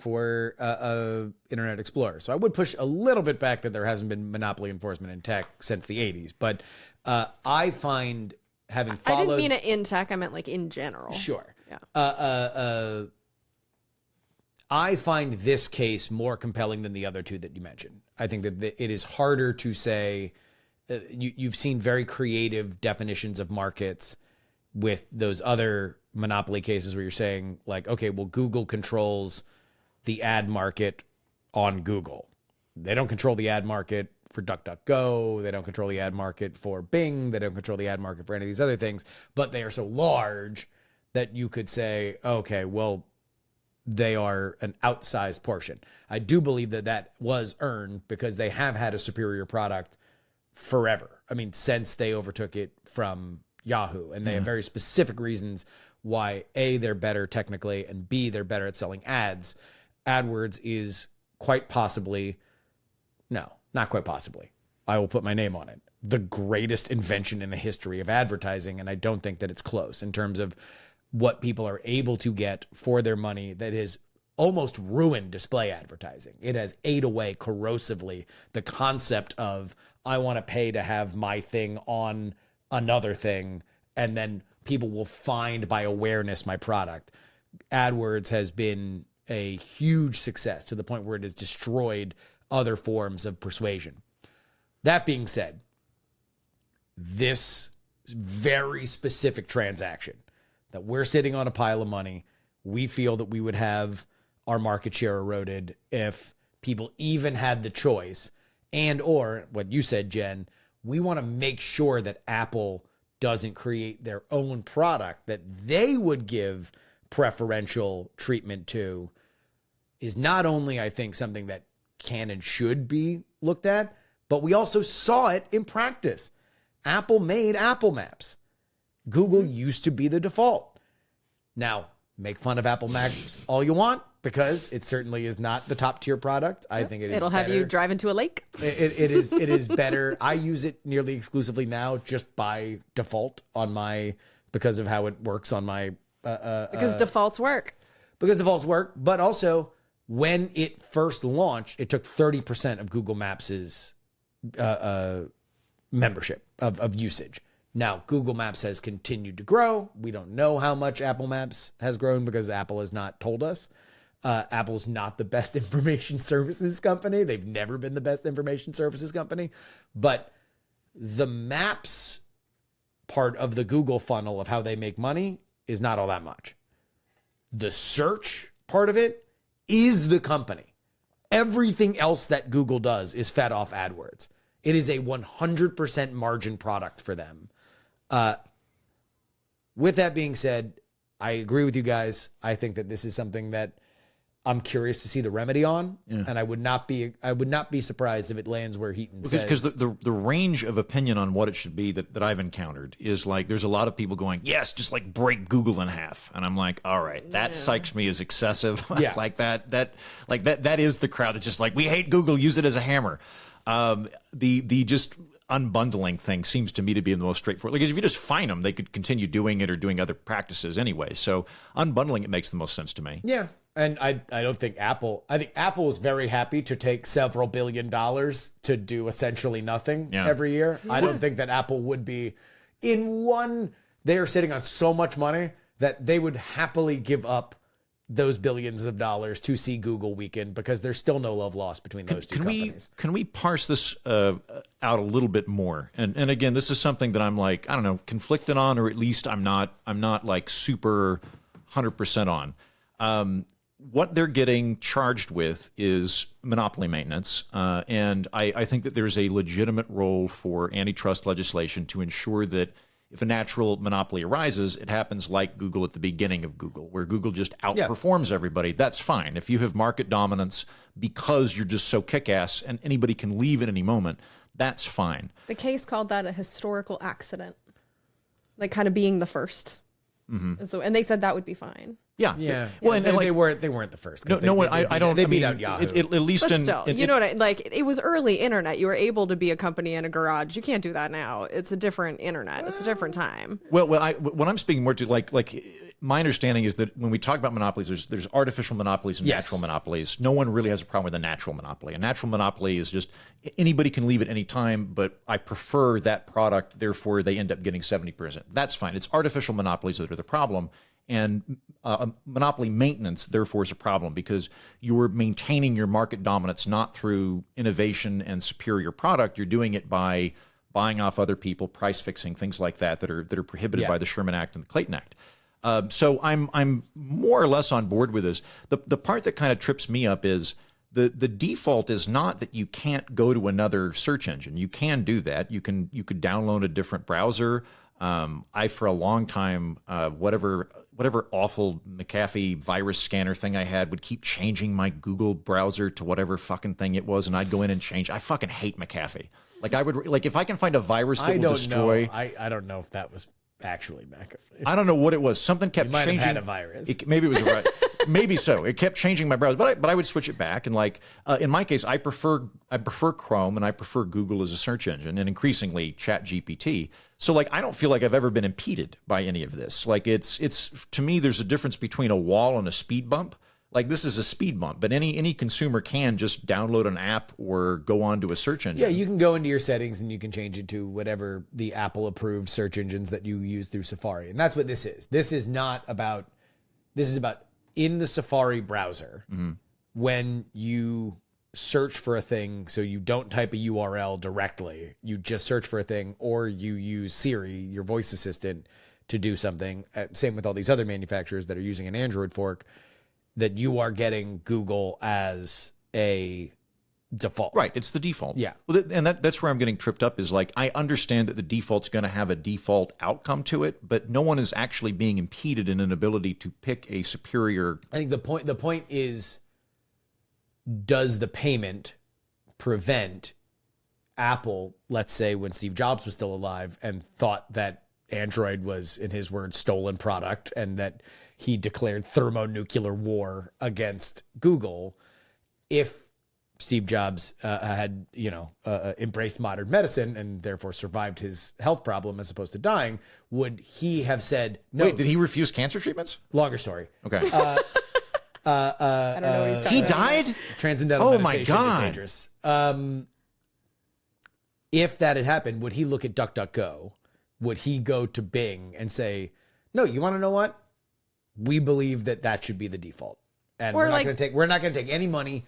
[SPEAKER 1] Internet Explorer. So I would push a little bit back that there hasn't been monopoly enforcement in tech since the 80s. But I find, having followed...
[SPEAKER 2] I didn't mean it in tech. I meant like in general.
[SPEAKER 1] Sure.
[SPEAKER 2] Yeah.
[SPEAKER 1] I find this case more compelling than the other two that you mentioned. I think that it is harder to say... you've seen very creative definitions of markets with those other monopoly cases where you're saying like, okay, well, Google controls the ad market on Google. They don't control the ad market for DuckDuckGo. They don't control the ad market for Bing. They don't control the ad market for any of these other things, but they are so large that you could say, okay, well, they are an outsized portion. I do believe that that was earned because they have had a superior product forever. I mean, since they overtook it from Yahoo, and they have very specific reasons why A, they're better technically, and B, they're better at selling ads. AdWords is quite possibly, no, not quite possibly, I will put my name on it, the greatest invention in the history of advertising, and I don't think that it's close in terms of what people are able to get for their money that is almost ruined display advertising. It has ate away corrosively the concept of, I want to pay to have my thing on another thing, and then people will find by awareness my product. AdWords has been a huge success to the point where it has destroyed other forms of persuasion. That being said, this very specific transaction that we're sitting on a pile of money, we feel that we would have our market share eroded if people even had the choice, and or what you said, Jen, we want to make sure that Apple doesn't create their own product that they would give preferential treatment to is not only, I think, something that can and should be looked at, but we also saw it in practice. Apple made Apple Maps. Google used to be the default. Now, make fun of Apple Maps all you want, because it certainly is not the top tier product. I think
[SPEAKER 2] It'll have you drive into a lake.
[SPEAKER 1] It is better. I use it nearly exclusively now just by default on my, because of how it works on my
[SPEAKER 2] Because defaults work.
[SPEAKER 1] because defaults work, but also when it first launched, it took 30% of Google Maps' membership of usage. Now, Google Maps has continued to grow. We don't know how much Apple Maps has grown because Apple has not told us. Apple's not the best information services company. They've never been the best information services company. But the Maps part of the Google funnel of how they make money is not all that much. The search part of it is the company. Everything else that Google does is fed off AdWords. It is a 100% margin product for them. With that being said, I agree with you guys. I think that this is something that I'm curious to see the remedy on, and I would not be surprised if it lands where Heaton says.
[SPEAKER 3] Because the range of opinion on what it should be that I've encountered is like there's a lot of people going, yes, just like break Google in half, and I'm like, all right, that strikes me as excessive.
[SPEAKER 1] Yeah.
[SPEAKER 3] Like that is the crowd that's just like, we hate Google, use it as a hammer. The just unbundling thing seems to me to be the most straightforward. Like, if you just fine them, they could continue doing it or doing other practices anyway. So unbundling it makes the most sense to me.
[SPEAKER 1] Yeah. And I don't think Apple, I think Apple is very happy to take several $1 billion to do essentially nothing every year. I don't think that Apple would be they are sitting on so much money that they would happily give up those billions of dollars to see Google weaken, because there's still no love lost between those two companies.
[SPEAKER 3] Can we parse this out a little bit more? And again, this is something that I'm like, I don't know, conflicted on, or at least I'm not like super 100% on. What they're getting charged with is monopoly maintenance. And I think that there's a legitimate role for antitrust legislation to ensure that if a natural monopoly arises, it happens like Google at the beginning of Google, where Google just outperforms everybody. That's fine. If you have market dominance because you're just so kick-ass and anybody can leave at any moment, that's fine.
[SPEAKER 2] The case called that a historical accident, like kind of being the first. So, and they said that would be fine.
[SPEAKER 1] Yeah.
[SPEAKER 3] Well,
[SPEAKER 1] and
[SPEAKER 3] like,
[SPEAKER 1] they weren't the first.
[SPEAKER 3] I don't.
[SPEAKER 1] They beat out Yahoo.
[SPEAKER 3] At least
[SPEAKER 2] But still, you know what I like? It was early internet. You were able to be a company in a garage. You can't do that now. It's a different internet. It's a different time.
[SPEAKER 3] Well, what I'm speaking more to, like my understanding is that when we talk about monopolies, there's artificial monopolies and natural monopolies. No one really has a problem with a natural monopoly. A natural monopoly is just anybody can leave at any time, but I prefer that product, therefore they end up getting 70%. That's fine. It's artificial monopolies that are the problem. And monopoly maintenance, therefore, is a problem, because you're maintaining your market dominance not through innovation and superior product. You're doing it by buying off other people, price fixing, things like that are prohibited by the Sherman Act and the Clayton Act. So I'm more or less on board with this. The part that kind of trips me up is the default is not that you can't go to another search engine. You can do that. You could download a different browser. I, for a long time, whatever awful McAfee virus scanner thing I had would keep changing my Google browser to whatever fucking thing it was, and I'd go in and change. I fucking hate McAfee. Like, I would, like, if I can find a virus that will destroy.
[SPEAKER 1] I don't know if that was actually McAfee.
[SPEAKER 3] I don't know what it was. Something kept
[SPEAKER 1] You might
[SPEAKER 3] changing.
[SPEAKER 1] have had a virus.
[SPEAKER 3] Maybe it was a maybe so. It kept changing my browser, but I would switch it back. And like in my case, I prefer Chrome and I prefer Google as a search engine, and increasingly ChatGPT. So like I don't feel like I've ever been impeded by any of this. Like it's to me, there's a difference between a wall and a speed bump. Like, this is a speed bump, but any consumer can just download an app or go on to a search engine.
[SPEAKER 1] Yeah, you can go into your settings and you can change it to whatever the Apple approved search engines that you use through Safari. And that's what this is. This is about in the Safari browser, when you search for a thing, so you don't type a URL directly, you just search for a thing, or you use Siri, your voice assistant, to do something. Same with all these other manufacturers that are using an Android fork, that you are getting Google as a default.
[SPEAKER 3] Right, it's the default.
[SPEAKER 1] Yeah.
[SPEAKER 3] Well, and that's where I'm getting tripped up is like, I understand that the default's going to have a default outcome to it, but no one is actually being impeded in an ability to pick a superior.
[SPEAKER 1] I think the point is, does the payment prevent Apple, let's say when Steve Jobs was still alive and thought that Android was, in his words, stolen product, and that he declared thermonuclear war against Google, if Steve Jobs had, embraced modern medicine and therefore survived his health problem as opposed to dying, would he have said no?
[SPEAKER 3] Wait, did he refuse cancer treatments?
[SPEAKER 1] Longer story.
[SPEAKER 3] Okay.
[SPEAKER 2] I don't know what he's talking
[SPEAKER 3] He
[SPEAKER 2] about.
[SPEAKER 3] died?
[SPEAKER 1] Transcendental
[SPEAKER 3] Oh my
[SPEAKER 1] meditation is
[SPEAKER 3] God.
[SPEAKER 1] dangerous. If that had happened, would he look at DuckDuckGo? Would he go to Bing and say, no, you want to know what? We believe that should be the default. And
[SPEAKER 2] Or
[SPEAKER 1] we're not going to take any money.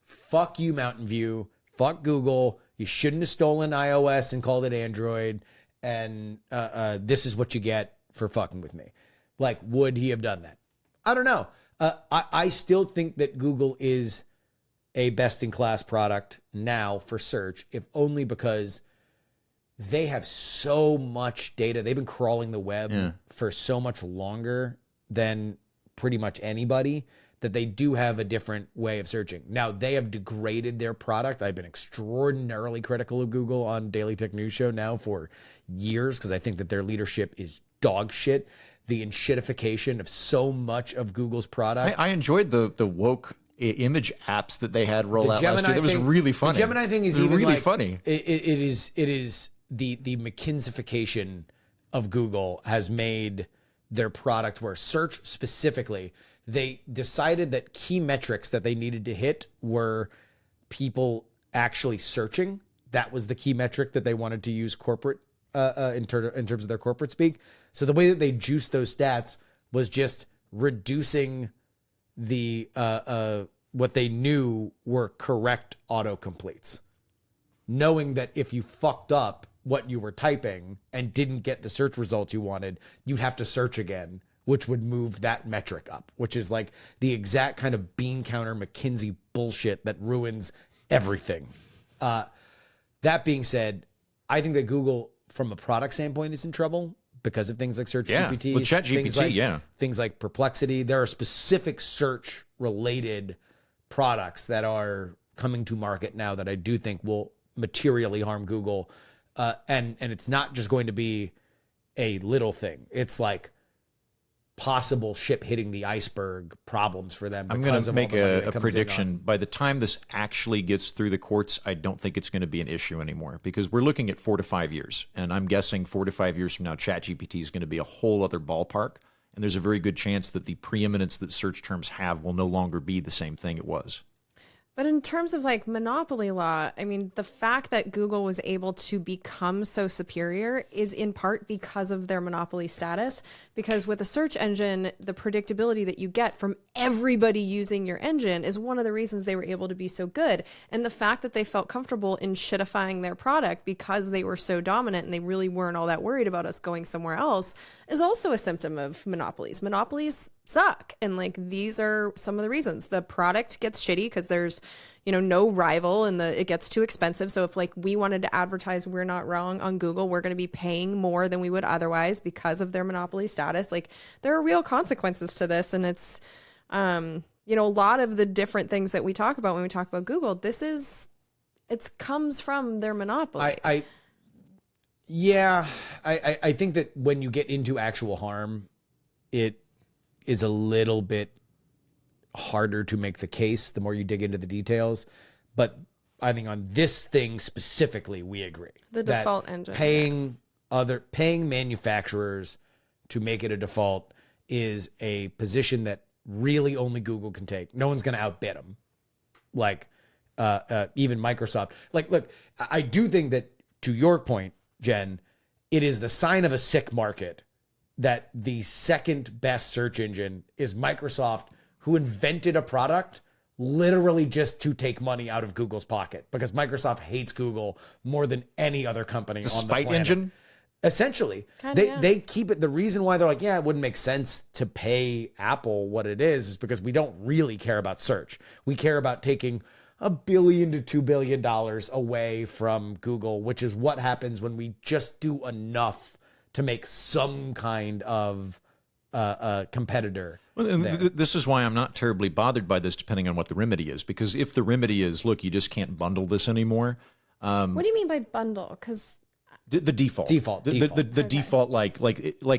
[SPEAKER 1] Fuck you, Mountain View. Fuck Google. You shouldn't have stolen iOS and called it Android. And this is what you get for fucking with me. Like, would he have done that? I don't know. I still think that Google is a best-in-class product now for search, if only because they have so much data. They've been crawling the web for so much longer than pretty much anybody, that they do have a different way of searching. Now, they have degraded their product. I've been extraordinarily critical of Google on Daily Tech News Show now for years because I think that their leadership is dog shit. The enshittification of so much of Google's product.
[SPEAKER 3] I enjoyed the woke image apps that they had roll out last year. That was really funny.
[SPEAKER 1] The Gemini thing is even
[SPEAKER 3] really
[SPEAKER 1] like,
[SPEAKER 3] funny.
[SPEAKER 1] It is the McKinseyfication of Google has made their product where search specifically, they decided that key metrics that they needed to hit were people actually searching. That was the key metric that they wanted to use corporate in terms of their corporate speak. So the way that they juiced those stats was just reducing the what they knew were correct autocompletes, knowing that if you fucked up what you were typing and didn't get the search results you wanted, you'd have to search again, which would move that metric up, which is like the exact kind of bean counter McKinsey bullshit that ruins everything. That being said, I think that Google, from a product standpoint, is in trouble because of things like Search GPT.
[SPEAKER 3] With ChatGPT,
[SPEAKER 1] things like Perplexity. There are specific search-related products that are coming to market now that I do think will materially harm Google. And it's not just going to be a little thing. It's like possible ship hitting the iceberg problems for them.
[SPEAKER 3] I'm going to make a prediction. By the time this actually gets through the courts, I don't think it's going to be an issue anymore because we're looking at 4 to 5 years. And I'm guessing 4 to 5 years from now, ChatGPT is going to be a whole other ballpark. And there's a very good chance that the preeminence that search terms have will no longer be the same thing it was.
[SPEAKER 2] But in terms of like monopoly law, I mean, the fact that Google was able to become so superior is in part because of their monopoly status. Because with a search engine, the predictability that you get from everybody using your engine is one of the reasons they were able to be so good. And the fact that they felt comfortable in shitifying their product because they were so dominant and they really weren't all that worried about us going somewhere else is also a symptom of monopolies. Monopolies suck. And like, these are some of the reasons. The product gets shitty because there's, no rival and it gets too expensive. So if like we wanted to advertise We're Not Wrong on Google, we're going to be paying more than we would otherwise because of their monopoly status. Like, there are real consequences to this. And it's, a lot of the different things that we talk about when we talk about Google, it comes from their monopoly.
[SPEAKER 1] I think that when you get into actual harm, it is a little bit harder to make the case the more you dig into the details. But I think on this thing specifically, we agree.
[SPEAKER 2] The default engine.
[SPEAKER 1] Paying manufacturers to make it a default is a position that really only Google can take. No one's going to outbid them. Like, even Microsoft. Like, look, I do think that, to your point, Jen, it is the sign of a sick market that the second best search engine is Microsoft, who invented a product literally just to take money out of Google's pocket, because Microsoft hates Google more than any other company on the planet.
[SPEAKER 3] Spite engine?
[SPEAKER 1] Essentially. They keep it. The reason why they're like, it wouldn't make sense to pay Apple what it is because we don't really care about search. We care about taking $1 billion to $2 billion away from Google, which is what happens when we just do enough to make some kind of competitor.
[SPEAKER 3] Well, this is why I'm not terribly bothered by this, depending on what the remedy is. Because if the remedy is, look, you just can't bundle this anymore.
[SPEAKER 2] What do you mean by bundle? Because
[SPEAKER 3] the default, the default, like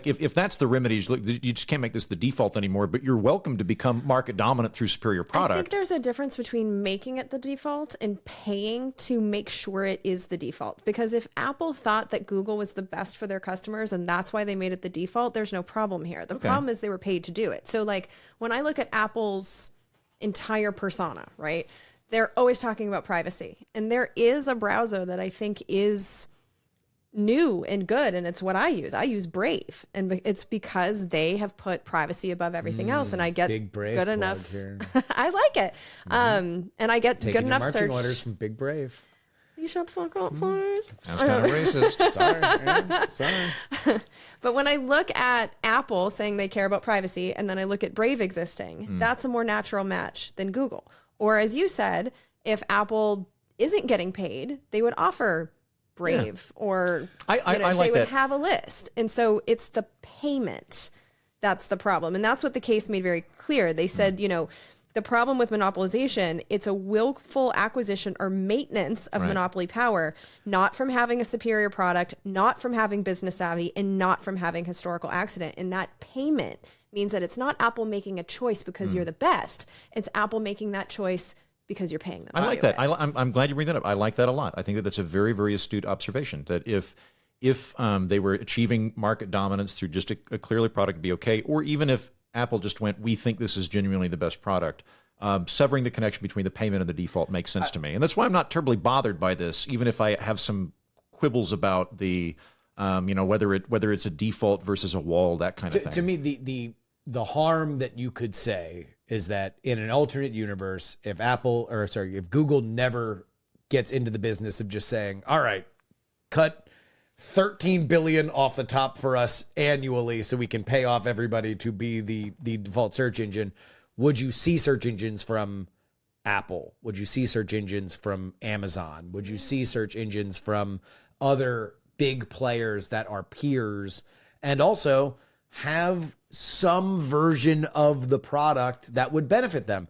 [SPEAKER 3] if that's the remedies, look, you just can't make this the default anymore. But you're welcome to become market dominant through superior product.
[SPEAKER 2] I think there's a difference between making it the default and paying to make sure it is the default. Because if Apple thought that Google was the best for their customers and that's why they made it the default, there's no problem here. The problem is they were paid to do it. So like when I look at Apple's entire persona, right? They're always talking about privacy, and there is a browser that I think is new and good, and it's what I use Brave, and it's because they have put privacy above everything else, and I get
[SPEAKER 1] Big Brave
[SPEAKER 2] good
[SPEAKER 1] plug
[SPEAKER 2] enough
[SPEAKER 1] here.
[SPEAKER 2] I like it, and I get
[SPEAKER 1] Taking
[SPEAKER 2] good
[SPEAKER 1] your
[SPEAKER 2] enough
[SPEAKER 1] marching
[SPEAKER 2] search
[SPEAKER 1] orders from Big Brave.
[SPEAKER 2] You shut the fuck up, please.
[SPEAKER 3] That's kind of racist.
[SPEAKER 1] Sorry.
[SPEAKER 2] But when I look at Apple saying they care about privacy, and then I look at Brave existing, that's a more natural match than Google. Or as you said, if Apple isn't getting paid, they would offer Brave, or
[SPEAKER 3] I like
[SPEAKER 2] they would
[SPEAKER 3] that.
[SPEAKER 2] have a list. And so it's the payment that's the problem. And that's what the case made very clear. They said, the problem with monopolization, it's a willful acquisition or maintenance of monopoly power, not from having a superior product, not from having business savvy, and not from having historical accident. And that payment means that it's not Apple making a choice because you're the best. It's Apple making that choice because you're paying them.
[SPEAKER 3] I like that. I'm glad you bring that up. I like that a lot. I think that that's a very, very astute observation, that if they were achieving market dominance through just a clearly product would be okay, or even if Apple just went, we think this is genuinely the best product, severing the connection between the payment and the default makes sense to me. And that's why I'm not terribly bothered by this, even if I have some quibbles about the, whether it's a default versus a wall, that kind of thing.
[SPEAKER 1] To me, the harm that you could say is that in an alternate universe, if Google never gets into the business of just saying, all right, cut 13 billion off the top for us annually so we can pay off everybody to be the default search engine, would you see search engines from Apple? Would you see search engines from Amazon? Would you see search engines from other big players that are peers and also have some version of the product that would benefit them?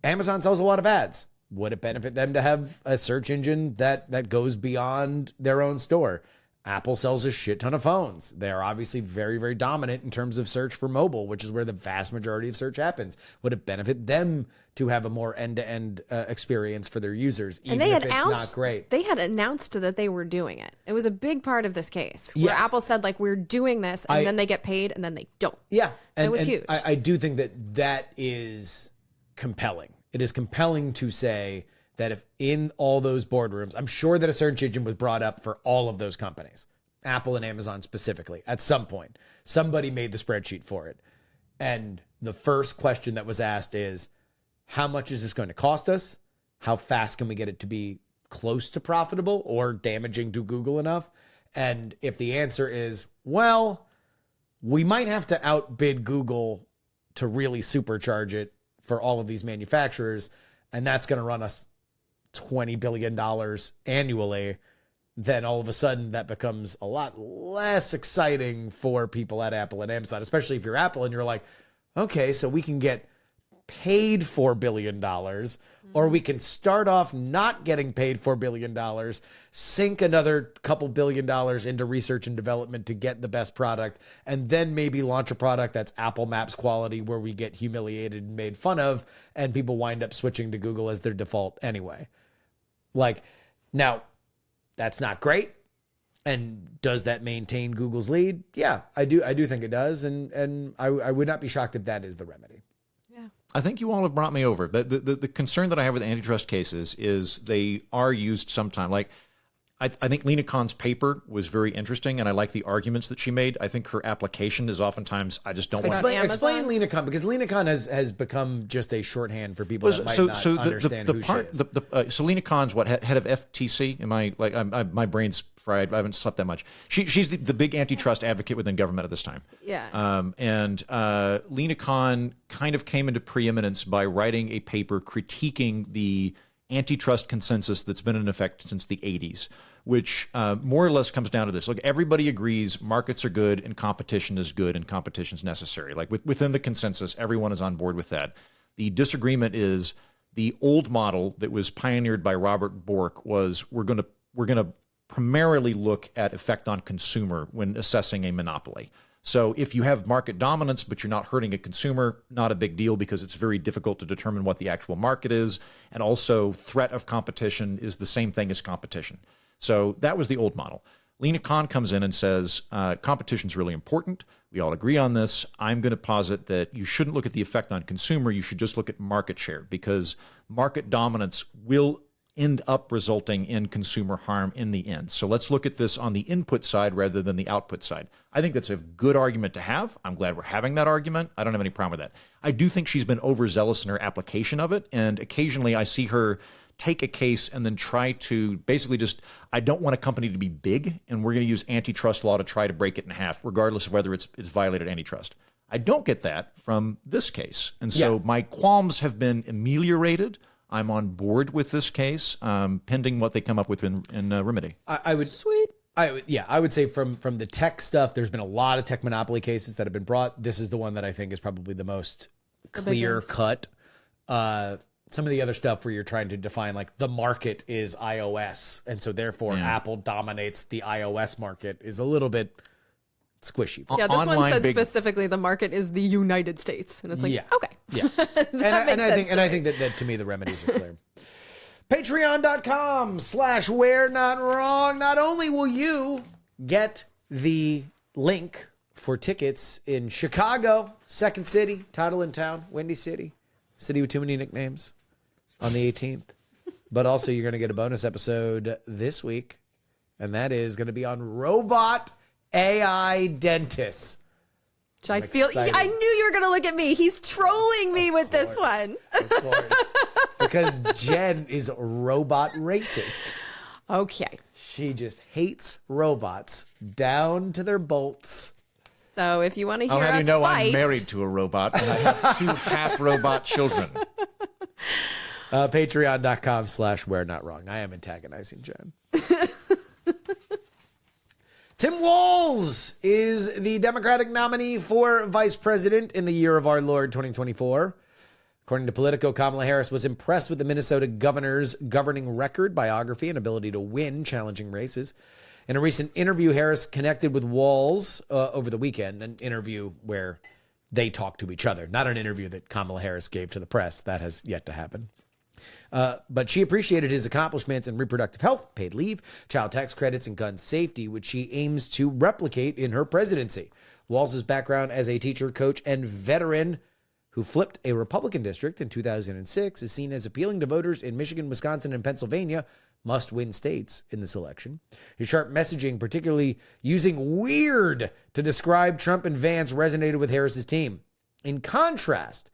[SPEAKER 1] Amazon sells a lot of ads. Would it benefit them to have a search engine that goes beyond their own store? Apple sells a shit ton of phones. They're obviously very, very dominant in terms of search for mobile, which is where the vast majority of search happens. Would it benefit them to have a more end-to-end experience for their users, even if it's not great?
[SPEAKER 2] They had announced that they were doing it. It was a big part of this case, where
[SPEAKER 1] Yes.
[SPEAKER 2] Apple said, like, we're doing this, and then they get paid, and then they don't.
[SPEAKER 1] Yeah. And
[SPEAKER 2] it was huge.
[SPEAKER 1] I do think that is compelling. It is compelling to say that if in all those boardrooms, I'm sure that a search engine was brought up for all of those companies, Apple and Amazon specifically, at some point. Somebody made the spreadsheet for it. And the first question that was asked is, how much is this going to cost us? How fast can we get it to be close to profitable or damaging to Google enough? And if the answer is, well, we might have to outbid Google to really supercharge it for all of these manufacturers, and that's going to run us $20 billion annually, then all of a sudden that becomes a lot less exciting for people at Apple and Amazon, especially if you're Apple and you're like, okay, so we can get paid $4 billion, or we can start off not getting paid $4 billion, sink another couple $1 billion into research and development to get the best product, and then maybe launch a product that's Apple Maps quality where we get humiliated and made fun of, and people wind up switching to Google as their default anyway. Like, now, that's not great. And does that maintain Google's lead? Yeah, I do think it does. And I would not be shocked if that is the remedy.
[SPEAKER 2] Yeah.
[SPEAKER 3] I think you all have brought me over. The concern that I have with antitrust cases is they are used sometime. Like, I think Lena Khan's paper was very interesting, and I like the arguments that she made. I think her application is oftentimes, I just don't want to...
[SPEAKER 1] Explain Lena Khan, because Lena Khan has become just a shorthand for people that might not understand who she is.
[SPEAKER 3] So Lena Khan's head of FTC? My brain's fried. I haven't slept that much. She's the big antitrust advocate within government at this time.
[SPEAKER 2] Yeah.
[SPEAKER 3] And Lena Khan kind of came into preeminence by writing a paper critiquing the antitrust consensus that's been in effect since the 80s, which more or less comes down to this. Look, everybody agrees markets are good and competition is good and competition is necessary. Like within the consensus, everyone is on board with that. The disagreement is the old model that was pioneered by Robert Bork was we're going to primarily look at effect on consumer when assessing a monopoly. So if you have market dominance, but you're not hurting a consumer, not a big deal because it's very difficult to determine what the actual market is. And also threat of competition is the same thing as competition. So that was the old model. Lena Khan comes in and says, competition is really important. We all agree on this. I'm going to posit that you shouldn't look at the effect on consumer. You should just look at market share because market dominance will end up resulting in consumer harm in the end. So let's look at this on the input side rather than the output side. I think that's a good argument to have. I'm glad we're having that argument. I don't have any problem with that. I do think she's been overzealous in her application of it. And occasionally I see her take a case and then try to basically just, I don't want a company to be big, and we're going to use antitrust law to try to break it in half, regardless of whether it's violated antitrust. I don't get that from this case. And so my qualms have been ameliorated. I'm on board with this case, pending what they come up with in remedy.
[SPEAKER 1] I would say from the tech stuff, there's been a lot of tech monopoly cases that have been brought. This is the one that I think is probably the most clear cut. Some of the other stuff where you're trying to define like the market is iOS, and so therefore Apple dominates the iOS market is a little bit squishy.
[SPEAKER 2] Yeah, this one said specifically the market is the United States, and it's like okay,
[SPEAKER 1] and I think that to me the remedies are clear. Patreon.com/we're-not-wrong. Not only will you get the link for tickets in Chicago, Second City, Title in Town, Windy City, city with too many nicknames, on the 18th, but also you're going to get a bonus episode this week, and that is going to be on robot AI dentists.
[SPEAKER 2] Which I feel, I knew you were going to look at me. He's trolling me with this one.
[SPEAKER 1] Of course. Because Jen is robot racist.
[SPEAKER 2] Okay.
[SPEAKER 1] She just hates robots down to their bolts.
[SPEAKER 2] So if you want to hear
[SPEAKER 3] I'll have
[SPEAKER 2] us
[SPEAKER 3] you know
[SPEAKER 2] fight,
[SPEAKER 3] I'm married to a robot, and I have 2 half-robot children.
[SPEAKER 1] Patreon.com/we're-not-wrong. I am antagonizing Jen. Tim Walz is the Democratic nominee for vice president in the year of our Lord 2024. According to Politico, Kamala Harris was impressed with the Minnesota governor's governing record, biography, and ability to win challenging races. In a recent interview, Harris connected with Walz over the weekend, an interview where they talked to each other, not an interview that Kamala Harris gave to the press. That has yet to happen. But she appreciated his accomplishments in reproductive health, paid leave, child tax credits, and gun safety, which she aims to replicate in her presidency. Walz's background as a teacher, coach, and veteran who flipped a Republican district in 2006 is seen as appealing to voters in Michigan, Wisconsin, and Pennsylvania, must-win states in this election. His sharp messaging, particularly using weird to describe Trump and Vance, resonated with Harris's team. In contrast,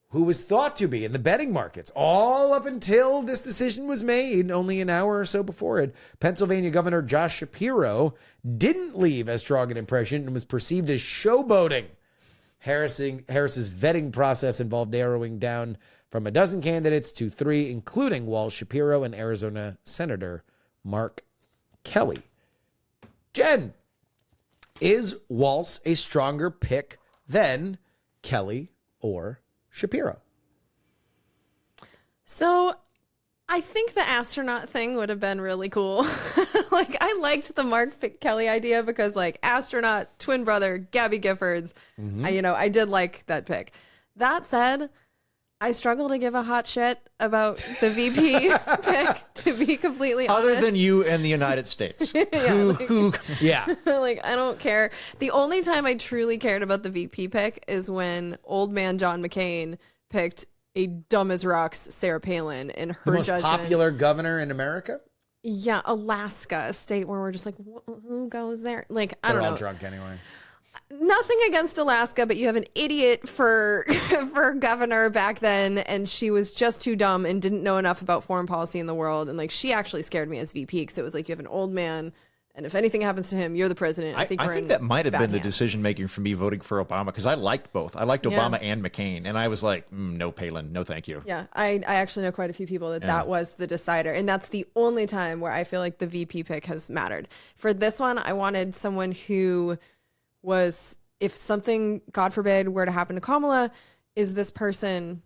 [SPEAKER 1] who was thought to be in the betting markets all up until this decision was made, only an hour or so before it, Pennsylvania Governor Josh Shapiro didn't leave as strong an impression and was perceived as showboating. Harris's vetting process involved narrowing down from a dozen candidates to 3, including Walz, Shapiro, and Arizona Senator Mark Kelly. Jen, is Walz a stronger pick than Kelly or Shapiro?
[SPEAKER 2] So I think the astronaut thing would have been really cool. Like, I liked the Mark Kelly idea because, like, astronaut, twin brother, Gabby Giffords. I did like that pick. That said, I struggle to give a hot shit about the VP pick, to be completely honest.
[SPEAKER 3] Other than you and the United States.
[SPEAKER 2] Like, I don't care. The only time I truly cared about the VP pick is when old man John McCain picked a dumb as rocks Sarah Palin in her
[SPEAKER 1] the most
[SPEAKER 2] judgment.
[SPEAKER 1] popular governor in America?
[SPEAKER 2] Yeah, Alaska, a state where we're just like, who goes there? Like, I don't know.
[SPEAKER 1] They're all drunk anyway.
[SPEAKER 2] Nothing against Alaska, but you have an idiot for governor back then, and she was just too dumb and didn't know enough about foreign policy in the world. And like, she actually scared me as VP because it was like you have an old man And if anything happens to him, you're the president. I think
[SPEAKER 3] that might have been the
[SPEAKER 2] hands.
[SPEAKER 3] decision making for me voting for Obama, because I liked both. I liked Obama and McCain, and I was like, no, Palin, no, thank you.
[SPEAKER 2] Yeah, I actually know quite a few people that was the decider, and that's the only time where I feel like the VP pick has mattered. For this one, I wanted someone who was, if something, God forbid, were to happen to Kamala, is this person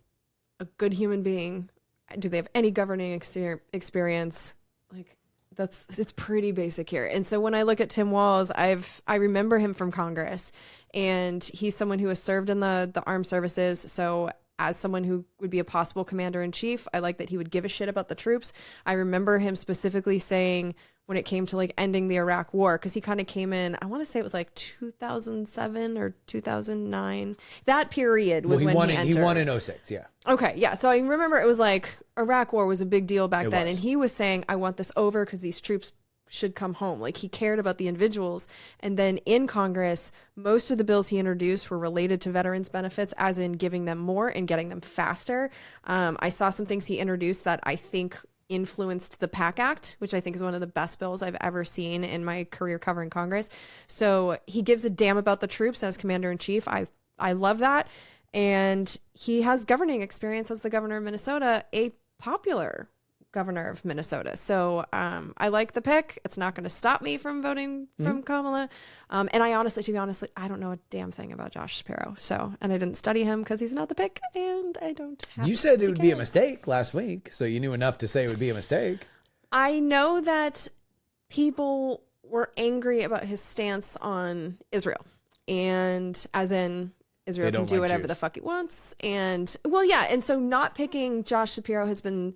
[SPEAKER 2] a good human being? Do they have any governing experience? Like, it's pretty basic here. And so when I look at Tim Walz, I remember him from Congress, and he's someone who has served in the armed services. So as someone who would be a possible commander in chief, I like that he would give a shit about the troops. I remember him specifically saying when it came to like ending the Iraq war, because he kind of came in, I want to say it was like 2007 or 2009. That period was when he entered.
[SPEAKER 1] He won in 06, yeah.
[SPEAKER 2] Okay, yeah. So I remember it was like Iraq war was a big deal back then.
[SPEAKER 1] Was.
[SPEAKER 2] And he was saying, I want this over because these troops should come home. Like, he cared about the individuals. And then in Congress, most of the bills he introduced were related to veterans benefits, as in giving them more and getting them faster. I saw some things he introduced that I think influenced the PAC Act, which I think is one of the best bills I've ever seen in my career covering Congress. So he gives a damn about the troops as commander in chief. I love that. And he has governing experience as the governor of Minnesota, a popular governor of Minnesota. So I like the pick. It's not going to stop me from voting from Kamala. And I honestly, to be honest, I don't know a damn thing about Josh Shapiro. So, and I didn't study him because he's not the pick, and I don't have.
[SPEAKER 1] You said it would be a mistake last week, so you knew enough to say it would be a mistake.
[SPEAKER 2] I know that people were angry about his stance on Israel, and as in Israel can do whatever the fuck it wants. And well, yeah. And so not picking Josh Shapiro has been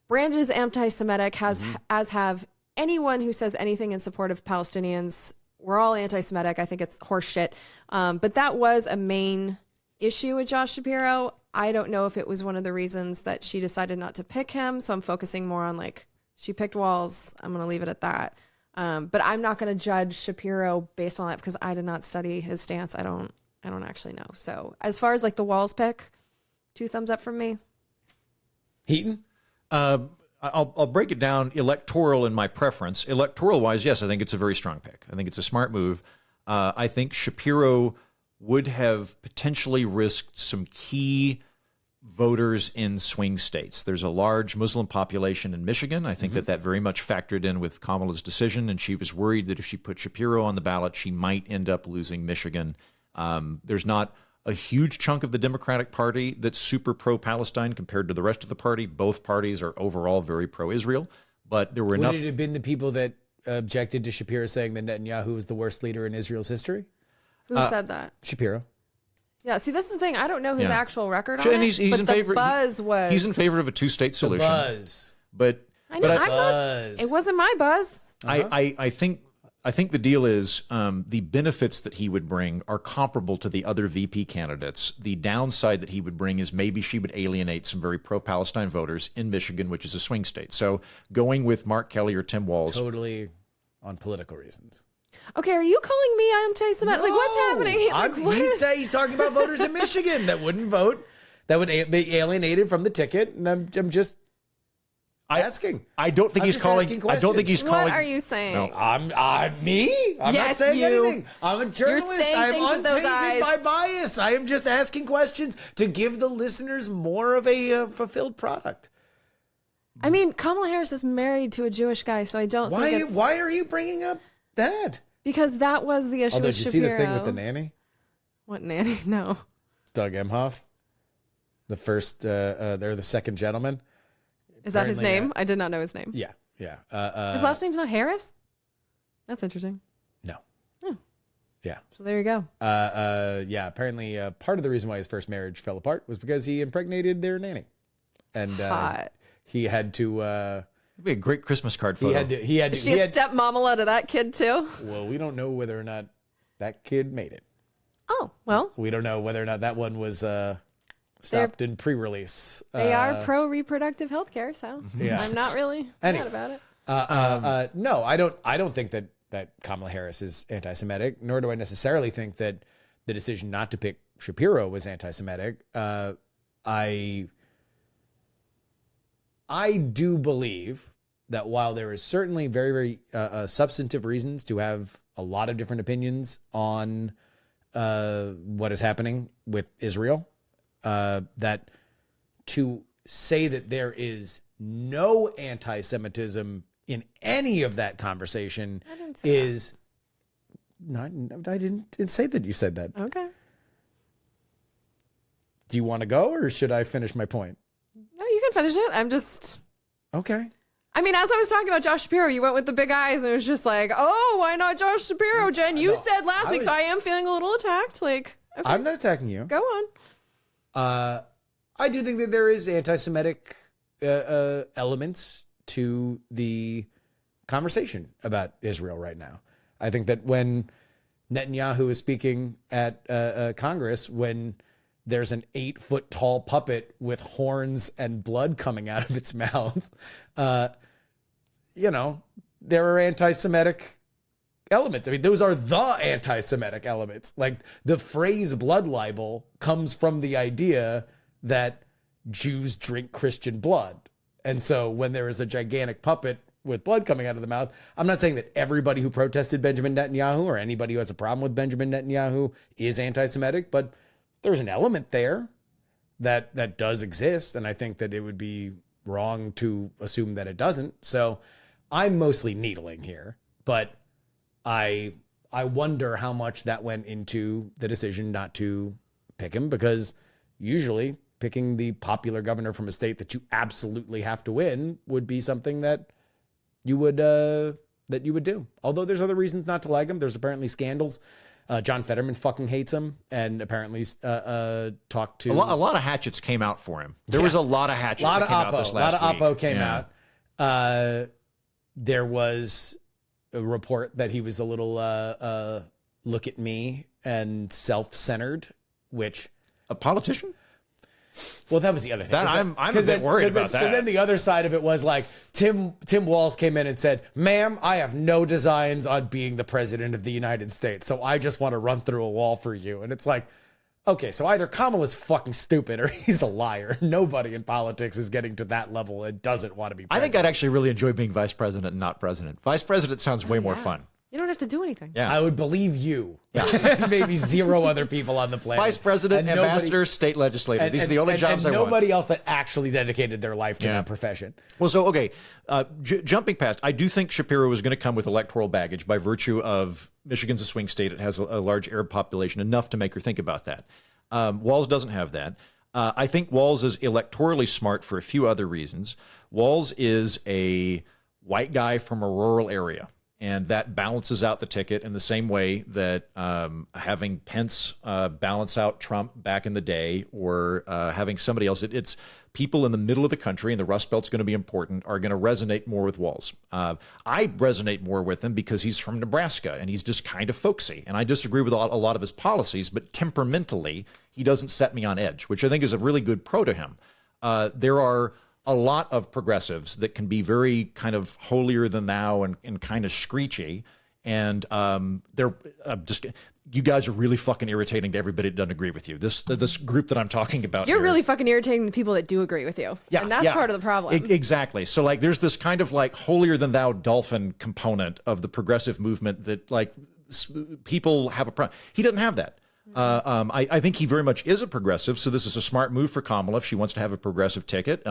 [SPEAKER 2] branded as anti-Semitic, as have anyone who says anything in support of Palestinians. We're all anti-Semitic. I think it's horseshit. But that was a main issue with Josh Shapiro. I don't know if it was one of the reasons that she decided not to pick him. So I'm focusing more on like, she picked Walz. I'm going to leave it at that. But I'm not going to judge Shapiro based on that because I did not study his stance. I don't actually know. So as far as like the Walz pick, 2 thumbs up from me.
[SPEAKER 1] Heaton?
[SPEAKER 3] I'll break it down electoral in my preference. Electoral wise, yes, I think it's a very strong pick. I think it's a smart move. I think Shapiro would have potentially risked some key voters in swing states. There's a large Muslim population in Michigan. I think that very much factored in with Kamala's decision, and she was worried that if she put Shapiro on the ballot, she might end up losing Michigan. There's not a huge chunk of the Democratic Party that's super pro-Palestine compared to the rest of the party. Both parties are overall very pro-Israel, but there were enough.
[SPEAKER 1] Would it have been the people that objected to Shapiro saying that Netanyahu was the worst leader in Israel's history?
[SPEAKER 2] Who said that?
[SPEAKER 1] Shapiro.
[SPEAKER 2] Yeah, see, this is the thing. I don't know his actual record on
[SPEAKER 3] And
[SPEAKER 2] it,
[SPEAKER 3] he's
[SPEAKER 2] but
[SPEAKER 3] in
[SPEAKER 2] the
[SPEAKER 3] favor.
[SPEAKER 2] buzz was.
[SPEAKER 3] He's in favor of a 2-state solution.
[SPEAKER 1] Buzz.
[SPEAKER 3] But
[SPEAKER 2] I know.
[SPEAKER 3] but
[SPEAKER 2] I'm not. It wasn't my buzz.
[SPEAKER 3] I think the deal is the benefits that he would bring are comparable to the other VP candidates. The downside that he would bring is maybe she would alienate some very pro-Palestine voters in Michigan, which is a swing state. So going with Mark Kelly or Tim Walz.
[SPEAKER 1] Totally on political reasons.
[SPEAKER 2] Okay, are you calling me anti-Semitic? Like, what's happening? Like,
[SPEAKER 1] He's talking about voters in Michigan that wouldn't vote, that would be alienated from the ticket, and I'm just asking.
[SPEAKER 3] I don't think he's calling. I don't think he's calling.
[SPEAKER 2] What are you saying?
[SPEAKER 3] No.
[SPEAKER 1] I'm not
[SPEAKER 2] Yes,
[SPEAKER 1] saying
[SPEAKER 2] you.
[SPEAKER 1] anything. I'm a journalist.
[SPEAKER 2] saying
[SPEAKER 1] I'm
[SPEAKER 2] things with those
[SPEAKER 1] untainted by
[SPEAKER 2] eyes.
[SPEAKER 1] bias. I am just asking questions to give the listeners more of a fulfilled product.
[SPEAKER 2] I mean, Kamala Harris is married to a Jewish guy, so I don't think it's...
[SPEAKER 1] Why are you bringing up that?
[SPEAKER 2] Because that was the issue
[SPEAKER 1] Although,
[SPEAKER 2] with
[SPEAKER 1] did you
[SPEAKER 2] Shapiro.
[SPEAKER 1] see the thing with the nanny?
[SPEAKER 2] What nanny? No.
[SPEAKER 1] Doug Emhoff? They're the second gentleman.
[SPEAKER 2] Is that his
[SPEAKER 1] Apparently,
[SPEAKER 2] name? I did not know his name.
[SPEAKER 1] Yeah.
[SPEAKER 2] His last name's not Harris? That's interesting.
[SPEAKER 1] No.
[SPEAKER 2] Oh.
[SPEAKER 1] Yeah.
[SPEAKER 2] So there you go.
[SPEAKER 1] Yeah. Apparently, part of the reason why his first marriage fell apart was because he impregnated their nanny, and
[SPEAKER 2] Hot.
[SPEAKER 1] he had to.
[SPEAKER 3] It'd be a great Christmas card photo.
[SPEAKER 1] He had to.
[SPEAKER 2] Is she a stepmama to that kid too?
[SPEAKER 1] Well, we don't know whether or not that kid made it.
[SPEAKER 2] Oh, well.
[SPEAKER 1] We don't know whether or not that one was stopped in pre-release.
[SPEAKER 2] They are pro reproductive health care, so
[SPEAKER 1] Yeah.
[SPEAKER 2] I'm not really mad about it.
[SPEAKER 1] No, I don't think that Kamala Harris is anti-Semitic, nor do I necessarily think that the decision not to pick Shapiro was anti-Semitic. I do believe that while there is certainly very, very substantive reasons to have a lot of different opinions on what is happening with Israel, that to say that there is no anti-Semitism in any of that conversation is not. I didn't say that you said that.
[SPEAKER 2] Okay.
[SPEAKER 1] Do you want to go, or should I finish my point?
[SPEAKER 2] No, you can finish it. I'm just.
[SPEAKER 1] Okay.
[SPEAKER 2] I mean, as I was talking about Josh Shapiro, you went with the big eyes, and it was just like, oh, why not Josh Shapiro, Jen? You said last week, so I am feeling a little attacked. Like, okay,
[SPEAKER 1] I'm not attacking you.
[SPEAKER 2] go on.
[SPEAKER 1] I do think that there is anti-Semitic elements to the conversation about Israel right now. I think that when Netanyahu is speaking at Congress, when there's an 8-foot tall puppet with horns and blood coming out of its mouth, there are anti-Semitic elements. I mean, those are the anti-Semitic elements. Like, the phrase blood libel comes from the idea that Jews drink Christian blood. And so when there is a gigantic puppet with blood coming out of the mouth, I'm not saying that everybody who protested Benjamin Netanyahu or anybody who has a problem with Benjamin Netanyahu is anti-Semitic, but there's an element there that does exist. And I think that it would be wrong to assume that it doesn't. So I'm mostly needling here, but I wonder how much that went into the decision not to pick him, because usually picking the popular governor from a state that you absolutely have to win would be something that you would do. Although there's other reasons not to like him. There's apparently scandals. John Fetterman fucking hates him, and apparently talked to
[SPEAKER 3] a lot of hatchets came out for him. There was a lot of hatchets that came out this last week.
[SPEAKER 1] A lot of oppo came out. There was a report that he was a little look at me and self-centered, which
[SPEAKER 3] a politician.
[SPEAKER 1] Well, that was the other thing.
[SPEAKER 3] I'm a bit worried about that.
[SPEAKER 1] Because then the other side of it was like Tim Walz came in and said, "Ma'am, I have no designs on being the president of the United States, so I just want to run through a wall for you." And it's like, okay, so either Kamala's fucking stupid or he's a liar. Nobody in politics is getting to that level and doesn't want to be president.
[SPEAKER 3] I think I'd actually really enjoy being vice president and not president. Vice president sounds way more fun.
[SPEAKER 2] You don't have to do anything.
[SPEAKER 3] Yeah.
[SPEAKER 1] I would believe you. And maybe 0 other people on the planet.
[SPEAKER 3] Vice president, ambassador, state legislator. These are the only jobs I want.
[SPEAKER 1] Nobody else that actually dedicated their life to that profession.
[SPEAKER 3] Well, so, okay, jumping past, I do think Shapiro is going to come with electoral baggage by virtue of Michigan's a swing state. It has a large Arab population, enough to make her think about that. Walz doesn't have that. I think Walz is electorally smart for a few other reasons. Walz is a white guy from a rural area. And that balances out the ticket in the same way that having Pence balance out Trump back in the day, or having somebody else, it's people in the middle of the country, and the Rust Belt's going to be important, are going to resonate more with Walz. I resonate more with him because he's from Nebraska, and he's just kind of folksy. And I disagree with a lot of his policies, but temperamentally, he doesn't set me on edge, which I think is a really good pro to him. There are a lot of progressives that can be very kind of holier than thou and kind of screechy. And they're just, you guys are really fucking irritating to everybody that doesn't agree with you. This group that I'm talking about
[SPEAKER 2] You're
[SPEAKER 3] here,
[SPEAKER 2] really fucking irritating to people that do agree with you.
[SPEAKER 3] Yeah,
[SPEAKER 2] and that's part of the problem.
[SPEAKER 3] Exactly. So like there's this kind of like holier than thou dolphin component of the progressive movement that like people have a problem. He doesn't have that. I think he very much is a progressive, so this is a smart move for Kamala if she wants to have a progressive ticket.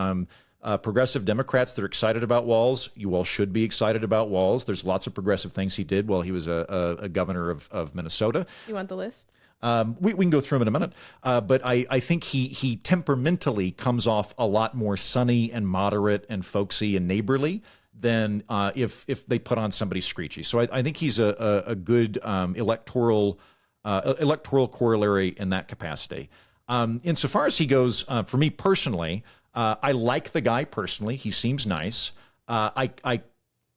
[SPEAKER 3] Progressive Democrats that are excited about Walz, you all should be excited about Walz. There's lots of progressive things he did while he was a governor of Minnesota.
[SPEAKER 2] You want the list?
[SPEAKER 3] We can go through them in a minute. But I think he temperamentally comes off a lot more sunny and moderate and folksy and neighborly than if they put on somebody screechy. So I think he's a good electoral corollary in that capacity. Insofar as he goes, for me personally, I like the guy personally. He seems nice. I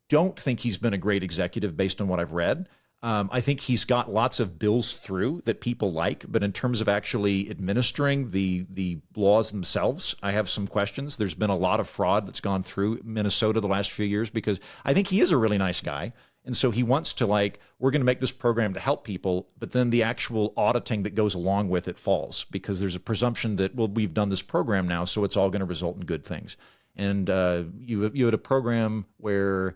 [SPEAKER 3] don't think he's been a great executive based on what I've read. I think he's got lots of bills through that people like, but in terms of actually administering the laws themselves, I have some questions. There's been a lot of fraud that's gone through Minnesota the last few years because I think he is a really nice guy. And so he wants to we're going to make this program to help people, but then the actual auditing that goes along with it falls because there's a presumption that, well, we've done this program now, so it's all going to result in good things. and you had a program where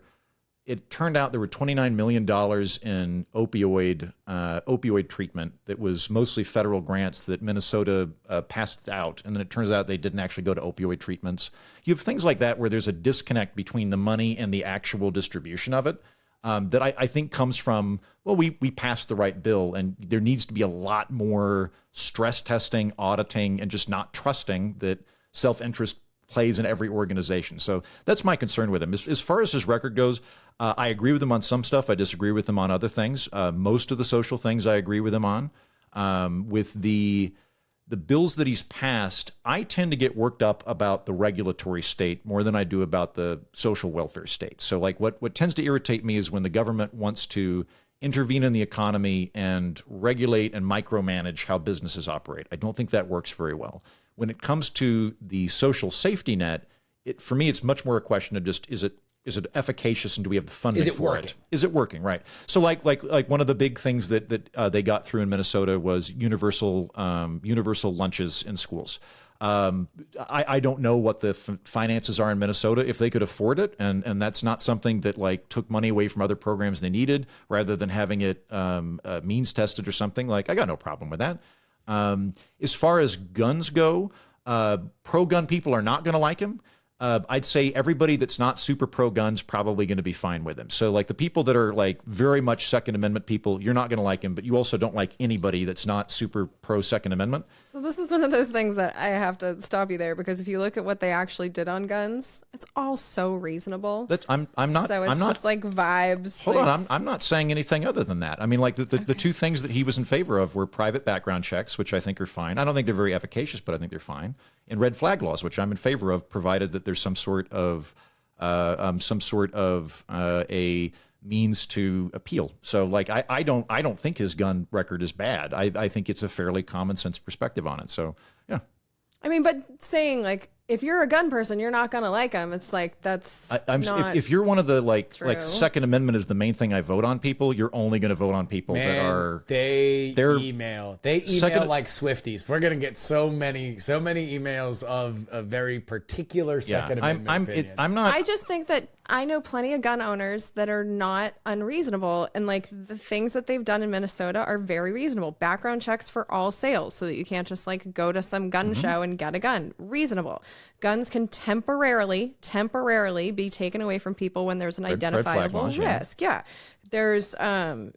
[SPEAKER 3] it turned out there were $29 million in opioid treatment that was mostly federal grants that Minnesota passed out, and then it turns out they didn't actually go to opioid treatments. You have things like that where there's a disconnect between the money and the actual distribution of it. That I think comes from, well, we passed the right bill, and there needs to be a lot more stress testing, auditing, and just not trusting that self-interest plays in every organization. So that's my concern with him. As far as his record goes, I agree with him on some stuff. I disagree with him on other things. Most of the social things I agree with him on. With the bills that he's passed, I tend to get worked up about the regulatory state more than I do about the social welfare state. So like what tends to irritate me is when the government wants to intervene in the economy and regulate and micromanage how businesses operate. I don't think that works very well. When it comes to the social safety net, for me, it's much more a question of just, is it efficacious and do we have the funding for it? Is it working? Right. So like one of the big things that they got through in Minnesota was universal lunches in schools. I don't know what the finances are in Minnesota, if they could afford it. And that's not something that like took money away from other programs they needed rather than having it means tested or something. Like, I got no problem with that. As far as guns go, pro-gun people are not going to like him. I'd say everybody that's not super pro-guns probably going to be fine with him. So like the people that are like very much Second Amendment people, you're not going to like him, but you also don't like anybody that's not super pro-Second Amendment.
[SPEAKER 2] So this is one of those things that I have to stop you there, because if you look at what they actually did on guns, it's all so reasonable.
[SPEAKER 3] I'm not.
[SPEAKER 2] So it's just like vibes.
[SPEAKER 3] Hold on, I'm not saying anything other than that. I mean, like the two things that he was in favor of were private background checks, which I think are fine. I don't think they're very efficacious, but I think they're fine. And red flag laws, which I'm in favor of, provided that there's some sort of a means to appeal. So like I don't think his gun record is bad. I think it's a fairly common sense perspective on it. So yeah.
[SPEAKER 2] I mean, but saying like if you're a gun person, you're not gonna like him. It's like that's not
[SPEAKER 3] if you're one of the like
[SPEAKER 2] true.
[SPEAKER 3] Second Amendment is the main thing I vote on people, you're only going to vote on people that are
[SPEAKER 1] they email like Swifties. We're gonna get so many emails of a very particular Second Amendment opinions.
[SPEAKER 2] I just think that I know plenty of gun owners that are not unreasonable, and like the things that they've done in Minnesota are very reasonable. Background checks for all sales, so that you can't just like go to some gun show and get a gun. Reasonable. Guns can temporarily be taken away from people when there's an identifiable risk. Yeah. There's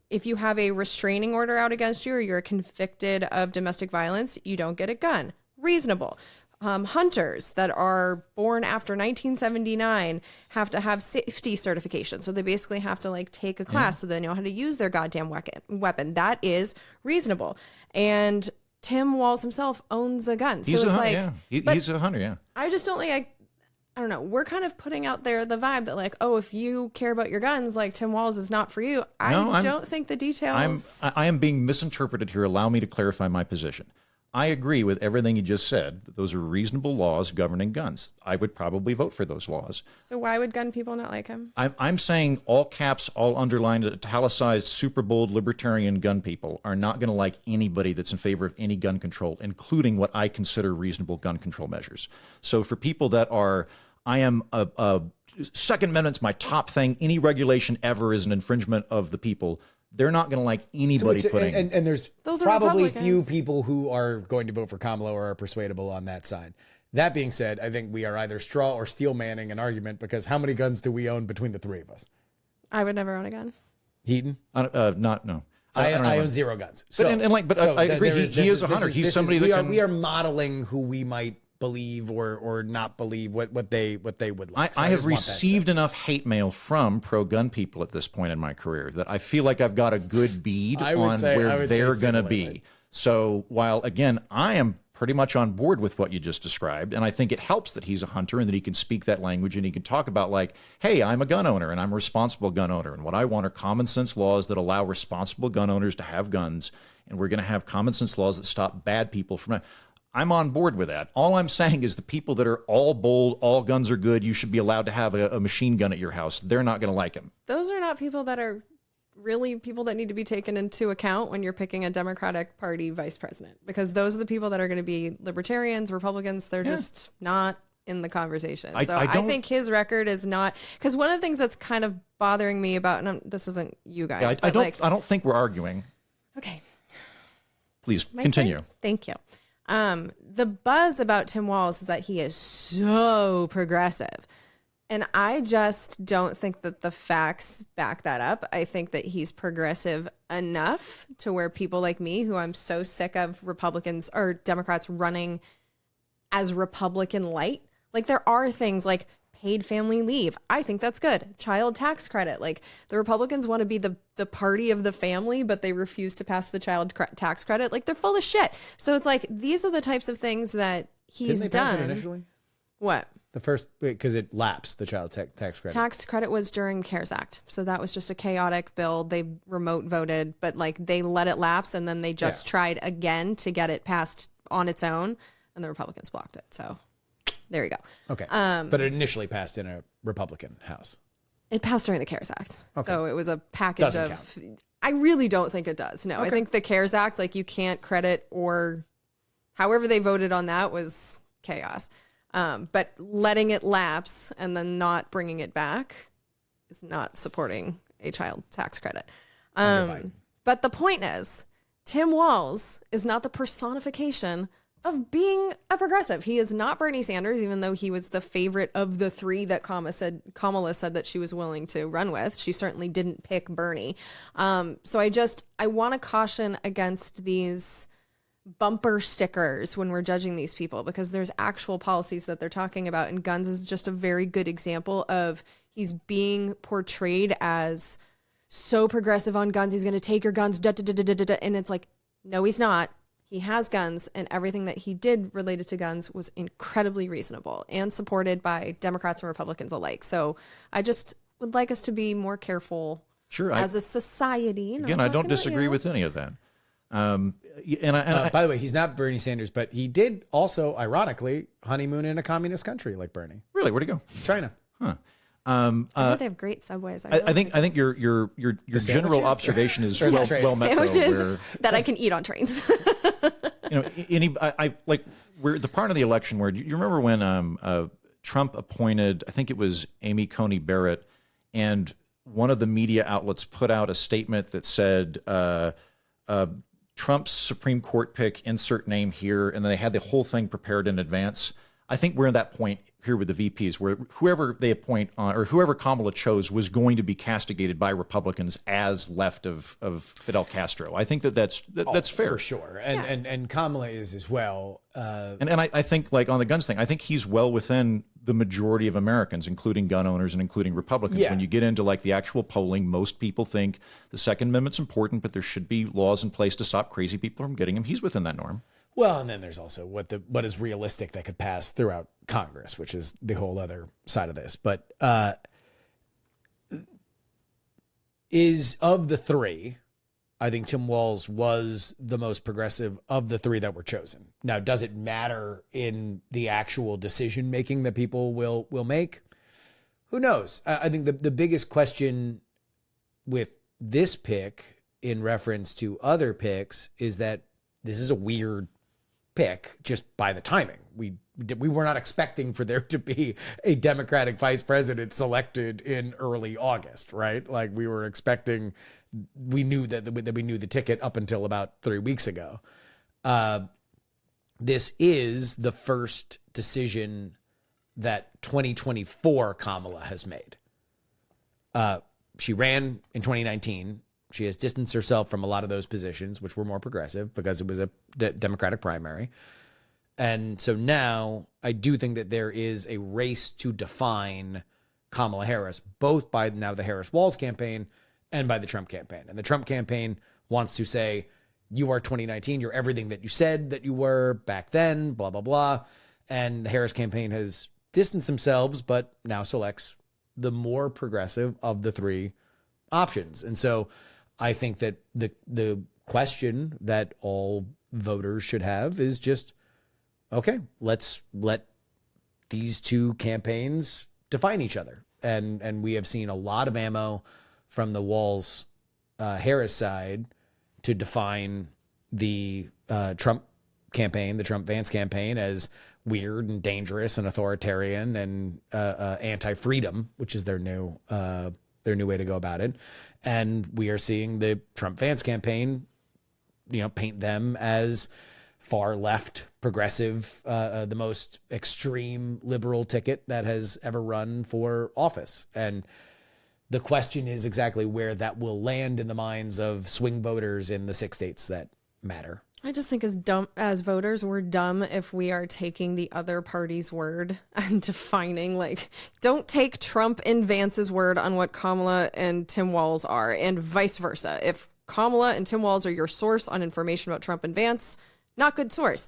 [SPEAKER 2] if you have a restraining order out against you or you're convicted of domestic violence, you don't get a gun. Reasonable. Hunters that are born after 1979 have to have safety certification. So they basically have to like take a class so they know how to use their goddamn weapon. That is reasonable. And Tim Walz himself owns a gun. So he's
[SPEAKER 3] he's a hunter, yeah.
[SPEAKER 2] I just don't like, I don't know. We're kind of putting out there the vibe that like, oh, if you care about your guns, like Tim Walz is not for you. I don't think the details.
[SPEAKER 3] I am being misinterpreted here. Allow me to clarify my position. I agree with everything you just said. Those are reasonable laws governing guns. I would probably vote for those laws.
[SPEAKER 2] So why would gun people not like him?
[SPEAKER 3] I'm saying all caps, all underlined, italicized, super bold libertarian gun people are not going to like anybody that's in favor of any gun control, including what I consider reasonable gun control measures. So for people that are, I am a Second Amendment's my top thing. Any regulation ever is an infringement of the people. They're not going to like anybody putting...
[SPEAKER 1] And there's probably few people who are going to vote for Kamala or are persuadable on that side. That being said, I think we are either straw or steel manning an argument, because how many guns do we own between the three of us?
[SPEAKER 2] I would never own a gun.
[SPEAKER 1] Heaton?
[SPEAKER 3] No.
[SPEAKER 1] I own 0 guns.
[SPEAKER 3] So, I agree. He is a hunter. He's somebody that
[SPEAKER 1] we are modeling who we might believe or not believe what they would like.
[SPEAKER 3] I have received enough hate mail from pro-gun people at this point in my career that I feel like I've got a good bead on where they're going to be. So while, again, I am pretty much on board with what you just described, and I think it helps that he's a hunter and that he can speak that language and he can talk about like, hey, I'm a gun owner and I'm a responsible gun owner, and what I want are common sense laws that allow responsible gun owners to have guns, and we're going to have common sense laws that stop bad people from... I'm on board with that. All I'm saying is the people that are all bold, all guns are good, you should be allowed to have a machine gun at your house, they're not going to like him.
[SPEAKER 2] Those are not people that are really people that need to be taken into account when you're picking a Democratic Party vice president, because those are the people that are going to be libertarians, Republicans. They're just not in the conversation.
[SPEAKER 3] I
[SPEAKER 2] So I
[SPEAKER 3] don't-
[SPEAKER 2] think his record is not, because one of the things that's kind of bothering me about, and this isn't you guys,
[SPEAKER 3] Yeah,
[SPEAKER 2] but like,
[SPEAKER 3] I don't think we're arguing.
[SPEAKER 2] okay.
[SPEAKER 3] Please
[SPEAKER 2] My
[SPEAKER 3] continue.
[SPEAKER 2] turn? Thank you. The buzz about Tim Walz is that he is so progressive. And I just don't think that the facts back that up. I think that he's progressive enough to where people like me, who I'm so sick of Republicans or Democrats running as Republican light, like there are things like paid family leave. I think that's good. Child tax credit. Like the Republicans want to be the party of the family, but they refuse to pass the tax credit. Like they're full of shit. So it's like, these are the types of things that he's
[SPEAKER 1] Didn't they pass
[SPEAKER 2] done.
[SPEAKER 1] it initially?
[SPEAKER 2] What?
[SPEAKER 1] The first, because it lapsed, the child tax credit.
[SPEAKER 2] Tax credit was during CARES Act. So that was just a chaotic bill. They remote voted, but like they let it lapse and then they just tried again to get it passed on its own and the Republicans blocked it. So there you go.
[SPEAKER 1] Okay. But it initially passed in a Republican House.
[SPEAKER 2] It passed during the CARES Act.
[SPEAKER 1] Okay.
[SPEAKER 2] So it was a package
[SPEAKER 1] Doesn't
[SPEAKER 2] of,
[SPEAKER 1] count.
[SPEAKER 2] I really don't think it does. No, I think the CARES Act, like you can't credit or however they voted on that was chaos. But letting it lapse and then not bringing it back is not supporting a child tax credit. But the point is, Tim Walz is not the personification of being a progressive. He is not Bernie Sanders, even though he was the favorite of the three that Kamala said that she was willing to run with. She certainly didn't pick Bernie. So I want to caution against these bumper stickers when we're judging these people, because there's actual policies that they're talking about, and guns is just a very good example of he's being portrayed as so progressive on guns. He's going to take your guns, and it's like, no, he's not. He has guns, and everything that he did related to guns was incredibly reasonable and supported by Democrats and Republicans alike. So I just would like us to be more careful as a society.
[SPEAKER 3] Again, I don't disagree with any of that.
[SPEAKER 1] By the way, he's not Bernie Sanders, but he did also, ironically, honeymoon in a communist country like Bernie.
[SPEAKER 3] Really, where'd he go?
[SPEAKER 1] China.
[SPEAKER 3] Huh.
[SPEAKER 2] They have great subways.
[SPEAKER 3] I think your general observation is well met. Though,
[SPEAKER 2] sandwiches that I can eat on trains.
[SPEAKER 3] We're the part of the election where you remember when Trump appointed, I think it was Amy Coney Barrett, and one of the media outlets put out a statement that said Trump's Supreme Court pick, insert name here, and then they had the whole thing prepared in advance. I think we're at that point here with the VPs where whoever they appoint or whoever Kamala chose was going to be castigated by Republicans as left of Fidel Castro. I think that's fair.
[SPEAKER 1] For sure. And Kamala is as well.
[SPEAKER 3] And I think, like on the guns thing, I think he's well within the majority of Americans, including gun owners and including Republicans.
[SPEAKER 1] Yeah.
[SPEAKER 3] When you get into like the actual polling, most people think the Second Amendment's important, but there should be laws in place to stop crazy people from getting them. He's within that norm.
[SPEAKER 1] Well, and then there's also what is realistic that could pass throughout Congress, which is the whole other side of this. But is of the three, I think Tim Walz was the most progressive of the three that were chosen. Now, does it matter in the actual decision making that people will make? Who knows? I think the biggest question with this pick in reference to other picks is that this is a weird pick just by the timing. We were not expecting for there to be a Democratic vice president selected in early August, right? Like we were expecting, we knew that we knew the ticket up until about 3 weeks ago. This is the first decision that 2024 Kamala has made. She ran in 2019. She has distanced herself from a lot of those positions, which were more progressive because it was a Democratic primary. And so now I do think that there is a race to define Kamala Harris, both by now the Harris-Walz campaign and by the Trump campaign. And the Trump campaign wants to say, you are 2019, you're everything that you said that you were back then, blah, blah, blah. And the Harris campaign has distanced themselves, but now selects the more progressive of the three options. And so I think that the question that all voters should have is just, okay, let's let these two campaigns define each other. And we have seen a lot of ammo from the Walz Harris side to define the Trump campaign, the Trump Vance campaign, as weird and dangerous and authoritarian and anti-freedom, which is their new way to go about it. And we are seeing the Trump Vance campaign, paint them as far left, progressive, the most extreme liberal ticket that has ever run for office. And the question is exactly where that will land in the minds of swing voters in the 6 states that matter.
[SPEAKER 2] I just think as voters, we're dumb if we are taking the other party's word and defining, don't take Trump and Vance's word on what Kamala and Tim Walz are, and vice versa. If Kamala and Tim Walz are your source on information about Trump and Vance, not good source.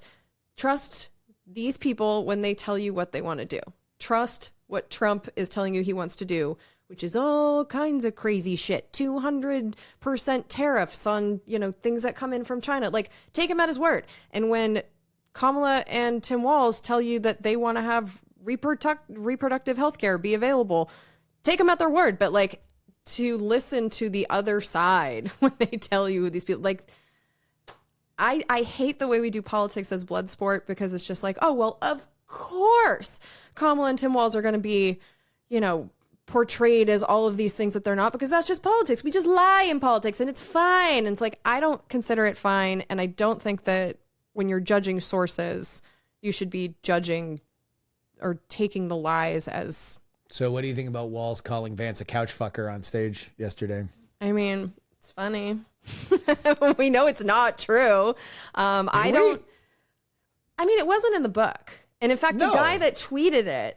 [SPEAKER 2] Trust these people when they tell you what they want to do. Trust what Trump is telling you he wants to do, which is all kinds of crazy shit. 200% tariffs on, things that come in from China. Take him at his word. And when Kamala and Tim Walz tell you that they want to have reproductive health care be available, take them at their word. But to listen to the other side when they tell you these people, I hate the way we do politics as blood sport, because it's just oh, well, of course Kamala and Tim Walz are going to be, portrayed as all of these things that they're not, because that's just politics. We just lie in politics and it's fine. And it's I don't consider it fine. And I don't think that when you're judging sources, you should be judging or taking the lies as.
[SPEAKER 1] So what do you think about Walz calling Vance a couch fucker on stage yesterday?
[SPEAKER 2] I mean, it's funny. We know it's not true. It wasn't in the book. And in fact, the guy that tweeted it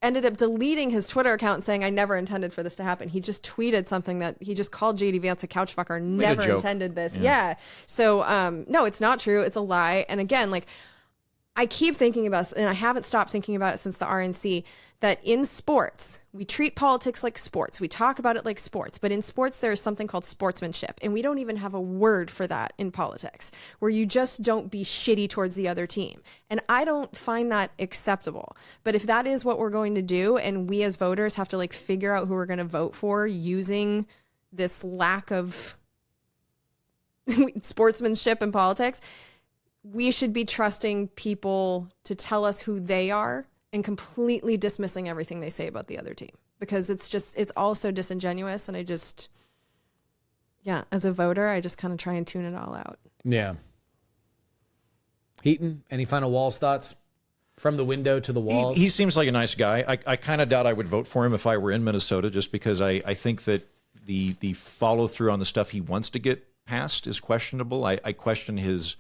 [SPEAKER 2] ended up deleting his Twitter account and saying, I never intended for this to happen. He just tweeted something that he just called JD Vance a couch fucker. Never intended this. Yeah. So, no, it's not true. It's a lie. And again, I keep thinking about, and I haven't stopped thinking about it since the RNC, that in sports, we treat politics like sports. We talk about it like sports, but in sports, there is something called sportsmanship. And we don't even have a word for that in politics, where you just don't be shitty towards the other team. And I don't find that acceptable. But if that is what we're going to do, and we as voters have to figure out who we're going to vote for using this lack of sportsmanship in politics, we should be trusting people to tell us who they are and completely dismissing everything they say about the other team, because it's all so disingenuous. And as a voter, I just kind of try and tune it all out.
[SPEAKER 1] Yeah. Heaton, any final Walz thoughts? From the window to the walls?
[SPEAKER 3] He seems like a nice guy. I kind of doubt I would vote for him if I were in Minnesota, just because I think that the follow through on the stuff he wants to get passed is questionable. I question his...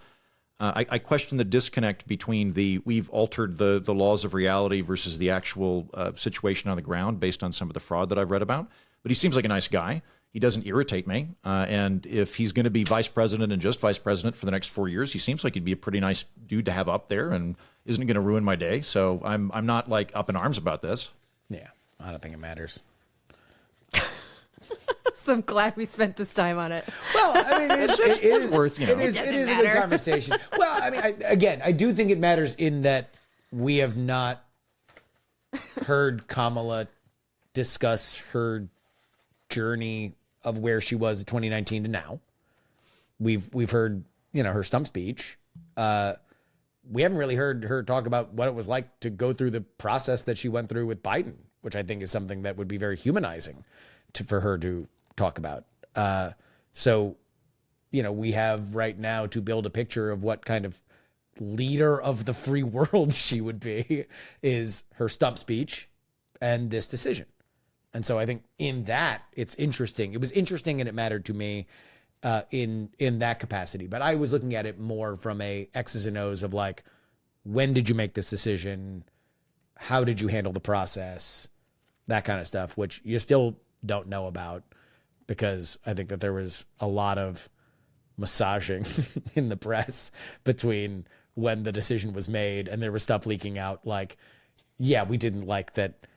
[SPEAKER 3] I question the disconnect between we've altered the laws of reality versus the actual situation on the ground based on some of the fraud that I've read about. But he seems like a nice guy. He doesn't irritate me. And if he's going to be vice president and just vice president for the next 4 years, he seems like he'd be a pretty nice dude to have up there and isn't going to ruin my day. So I'm not up in arms about this.
[SPEAKER 1] Yeah, I don't think it matters.
[SPEAKER 2] So I'm glad we spent this time on it.
[SPEAKER 1] Well, I mean, it is
[SPEAKER 3] worth,
[SPEAKER 1] it is a good conversation. Well, I mean, I do think it matters in that we have not heard Kamala discuss her journey of where she was in 2019 to now. We've heard, her stump speech. We haven't really heard her talk about what it was like to go through the process that she went through with Biden, which I think is something that would be very humanizing for her to talk about. So, we have right now to build a picture of what kind of leader of the free world she would be is her stump speech and this decision. And so I think in that it's interesting. It was interesting and it mattered to me in that capacity. But I was looking at it more from a X's and O's of when did you make this decision? How did you handle the process? That kind of stuff, which you still don't know about, because I think that there was a lot of massaging in the press between when the decision was made and there was stuff leaking out we didn't like that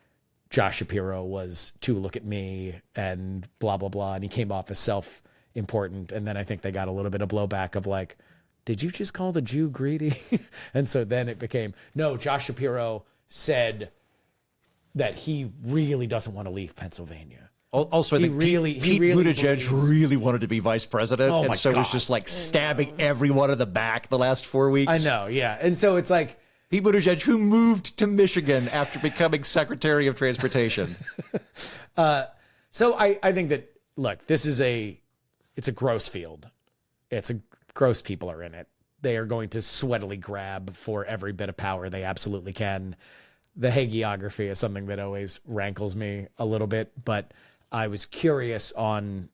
[SPEAKER 1] Josh Shapiro was to look at me and blah, blah, blah. And he came off as self-important. And then I think they got a little bit of blowback of did you just call the Jew greedy? And so then it became, no, Josh Shapiro said that he really doesn't want to leave Pennsylvania.
[SPEAKER 3] Also, I think Pete Buttigieg really wanted to be vice president, and so was just stabbing everyone in the back the last 4 weeks.
[SPEAKER 1] I know, yeah. And so it's
[SPEAKER 3] Pete Buttigieg, who moved to Michigan after becoming Secretary of Transportation.
[SPEAKER 1] So I think that, look, it's a gross field. It's a gross people are in it. They are going to sweatily grab for every bit of power they absolutely can. The hagiography is something that always rankles me a little bit, but I was curious on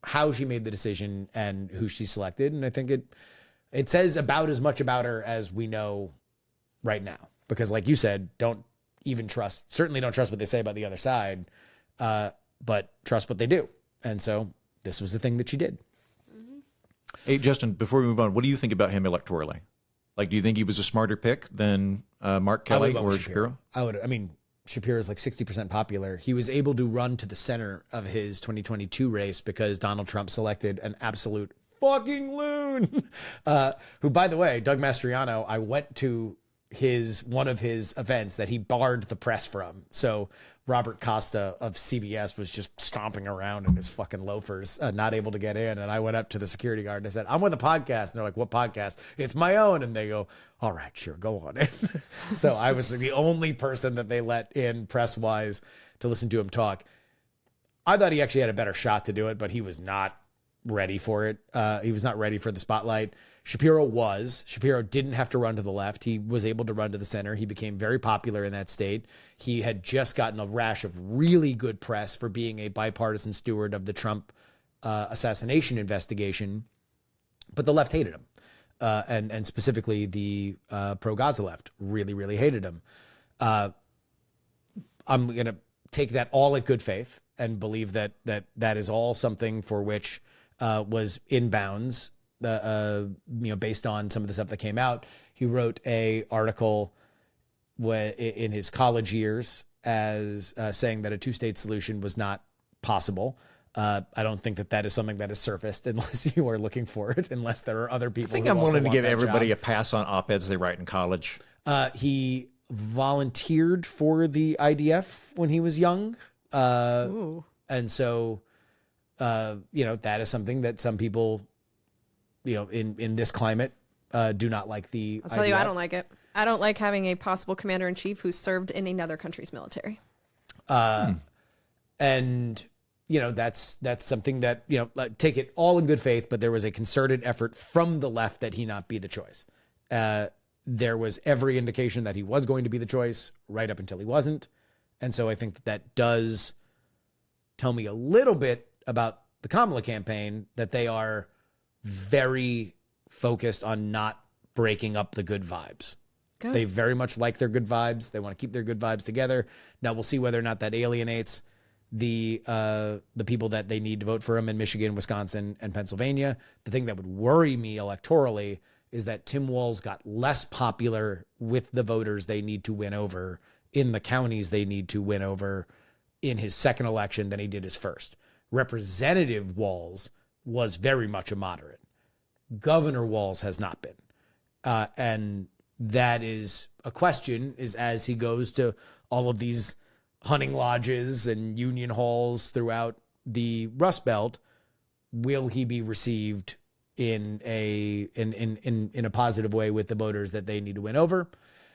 [SPEAKER 1] how she made the decision and who she selected. And I think it says about as much about her as we know right now. Because like you said, certainly don't trust what they say about the other side, but trust what they do. And so this was the thing that she did.
[SPEAKER 3] Hey, Justin, before we move on, what do you think about him electorally? Like, do you think he was a smarter pick than Mark Kelly or Shapiro?
[SPEAKER 1] Shapiro is like 60% popular. He was able to run to the center of his 2022 race because Donald Trump selected an absolute fucking loon. Who, by the way, Doug Mastriano, I went to one of his events that he barred the press from. So Robert Costa of CBS was just stomping around in his fucking loafers, not able to get in. And I went up to the security guard and I said, I'm with a podcast. And they're like, what podcast? It's my own. And they go, all right, sure, go on in. So I was the only person that they let in press-wise to listen to him talk. I thought he actually had a better shot to do it, but he was not ready for it. He was not ready for the spotlight. Shapiro didn't have to run to the left. He was able to run to the center. He became very popular in that state. He had just gotten a rash of really good press for being a bipartisan steward of the Trump assassination investigation, but the left hated him. And specifically the pro-Gaza left really, really hated him. I'm going to take that all at good faith and believe that is all something for which was in bounds. Based on some of the stuff that came out. He wrote a article in his college years as saying that a two-state solution was not possible. I don't think that is something that is surfaced unless you are looking for it, unless there are other people.
[SPEAKER 3] I think I'm willing to give everybody a pass on op-eds they write in college.
[SPEAKER 1] He volunteered for the IDF when he was young. And so, that is something that some people, in this climate, do not like the
[SPEAKER 2] I'll tell you,
[SPEAKER 1] IDF.
[SPEAKER 2] I don't like it. I don't like having a possible commander-in-chief who's served in another country's military.
[SPEAKER 1] And, that's something that, take it all in good faith, but there was a concerted effort from the left that he not be the choice. There was every indication that he was going to be the choice right up until he wasn't. And so I think that does tell me a little bit about the Kamala campaign, that they are very focused on not breaking up the good vibes. Good. They very much like their good vibes. They want to keep their good vibes together. Now we'll see whether or not that alienates the people that they need to vote for him in Michigan, Wisconsin, and Pennsylvania. The thing that would worry me electorally is that Tim Walz got less popular with the voters they need to win over in the counties they need to win over in his second election than he did his first. Representative Walz was very much a moderate. Governor Walz has not been. And that is a question, is as he goes to all of these hunting lodges and union halls throughout the Rust Belt, will he be received in a positive way with the voters that they need to win over?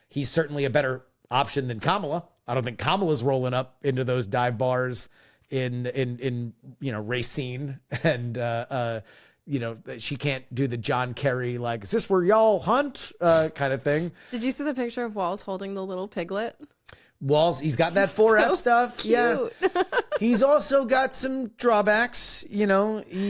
[SPEAKER 1] He's certainly a better option than Kamala. I don't think Kamala's rolling up into those dive bars in Racine, and she can't do the John Kerry, like, is this where y'all hunt kind of thing.
[SPEAKER 2] Did you see the picture of Walz holding the little piglet?
[SPEAKER 1] Walz, he's got that 4F stuff.
[SPEAKER 2] Cute.
[SPEAKER 1] Yeah. He's also got some drawbacks. He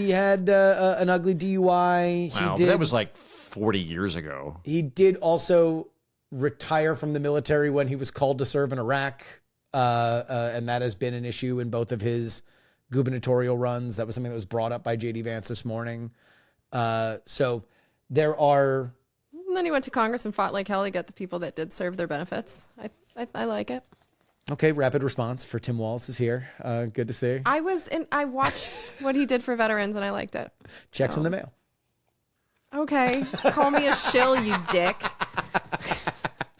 [SPEAKER 1] had an ugly DUI.
[SPEAKER 3] Wow, but that was like 40 years ago.
[SPEAKER 1] He did also retire from the military when he was called to serve in Iraq. And that has been an issue in both of his gubernatorial runs. That was something that was brought up by J.D. Vance this morning. So there are...
[SPEAKER 2] And then he went to Congress and fought like hell to get the people that did serve their benefits. I like it.
[SPEAKER 1] Okay, rapid response for Tim Walz is here. Good to see.
[SPEAKER 2] I watched what he did for veterans and I liked it.
[SPEAKER 1] Checks in the mail.
[SPEAKER 2] Okay. Call me a shill, you dick.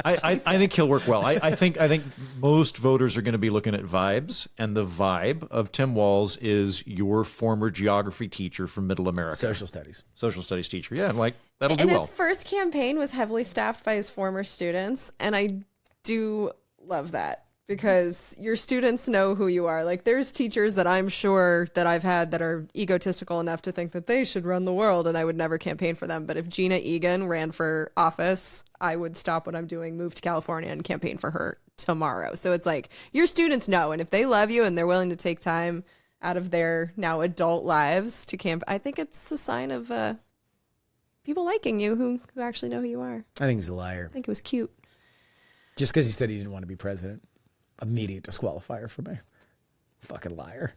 [SPEAKER 3] I think he'll work well. I think most voters are going to be looking at vibes, and the vibe of Tim Walz is your former geography teacher from Middle America.
[SPEAKER 1] Social studies
[SPEAKER 3] Teacher. Yeah, like that'll do
[SPEAKER 2] And
[SPEAKER 3] well.
[SPEAKER 2] his first campaign was heavily staffed by his former students, and I do love that because your students know who you are. Like, there's teachers that I'm sure that I've had that are egotistical enough to think that they should run the world, and I would never campaign for them. But if Gina Egan ran for office, I would stop what I'm doing, move to California, and campaign for her tomorrow. So it's like, your students know, and if they love you and they're willing to take time out of their now adult lives to camp, I think it's a sign of people liking you who actually know who you are.
[SPEAKER 1] I think he's a liar.
[SPEAKER 2] I think it was cute.
[SPEAKER 1] Just because he said he didn't want to be president. Immediate disqualifier for me. Fucking liar.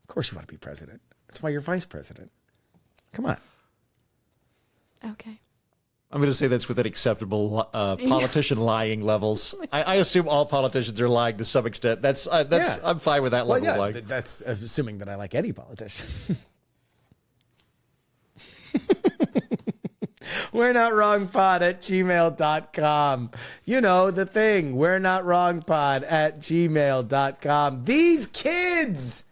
[SPEAKER 1] Of course you want to be president. That's why you're vice president. Come on.
[SPEAKER 2] Okay.
[SPEAKER 3] I'm going to say that's within acceptable politician lying levels. I assume all politicians are lying to some extent.
[SPEAKER 1] Yeah.
[SPEAKER 3] I'm fine with that level of lying.
[SPEAKER 1] That's assuming that I like any politician. We're not wrong pod at gmail.com. You know the thing. We're not wrong pod at gmail.com. These kids.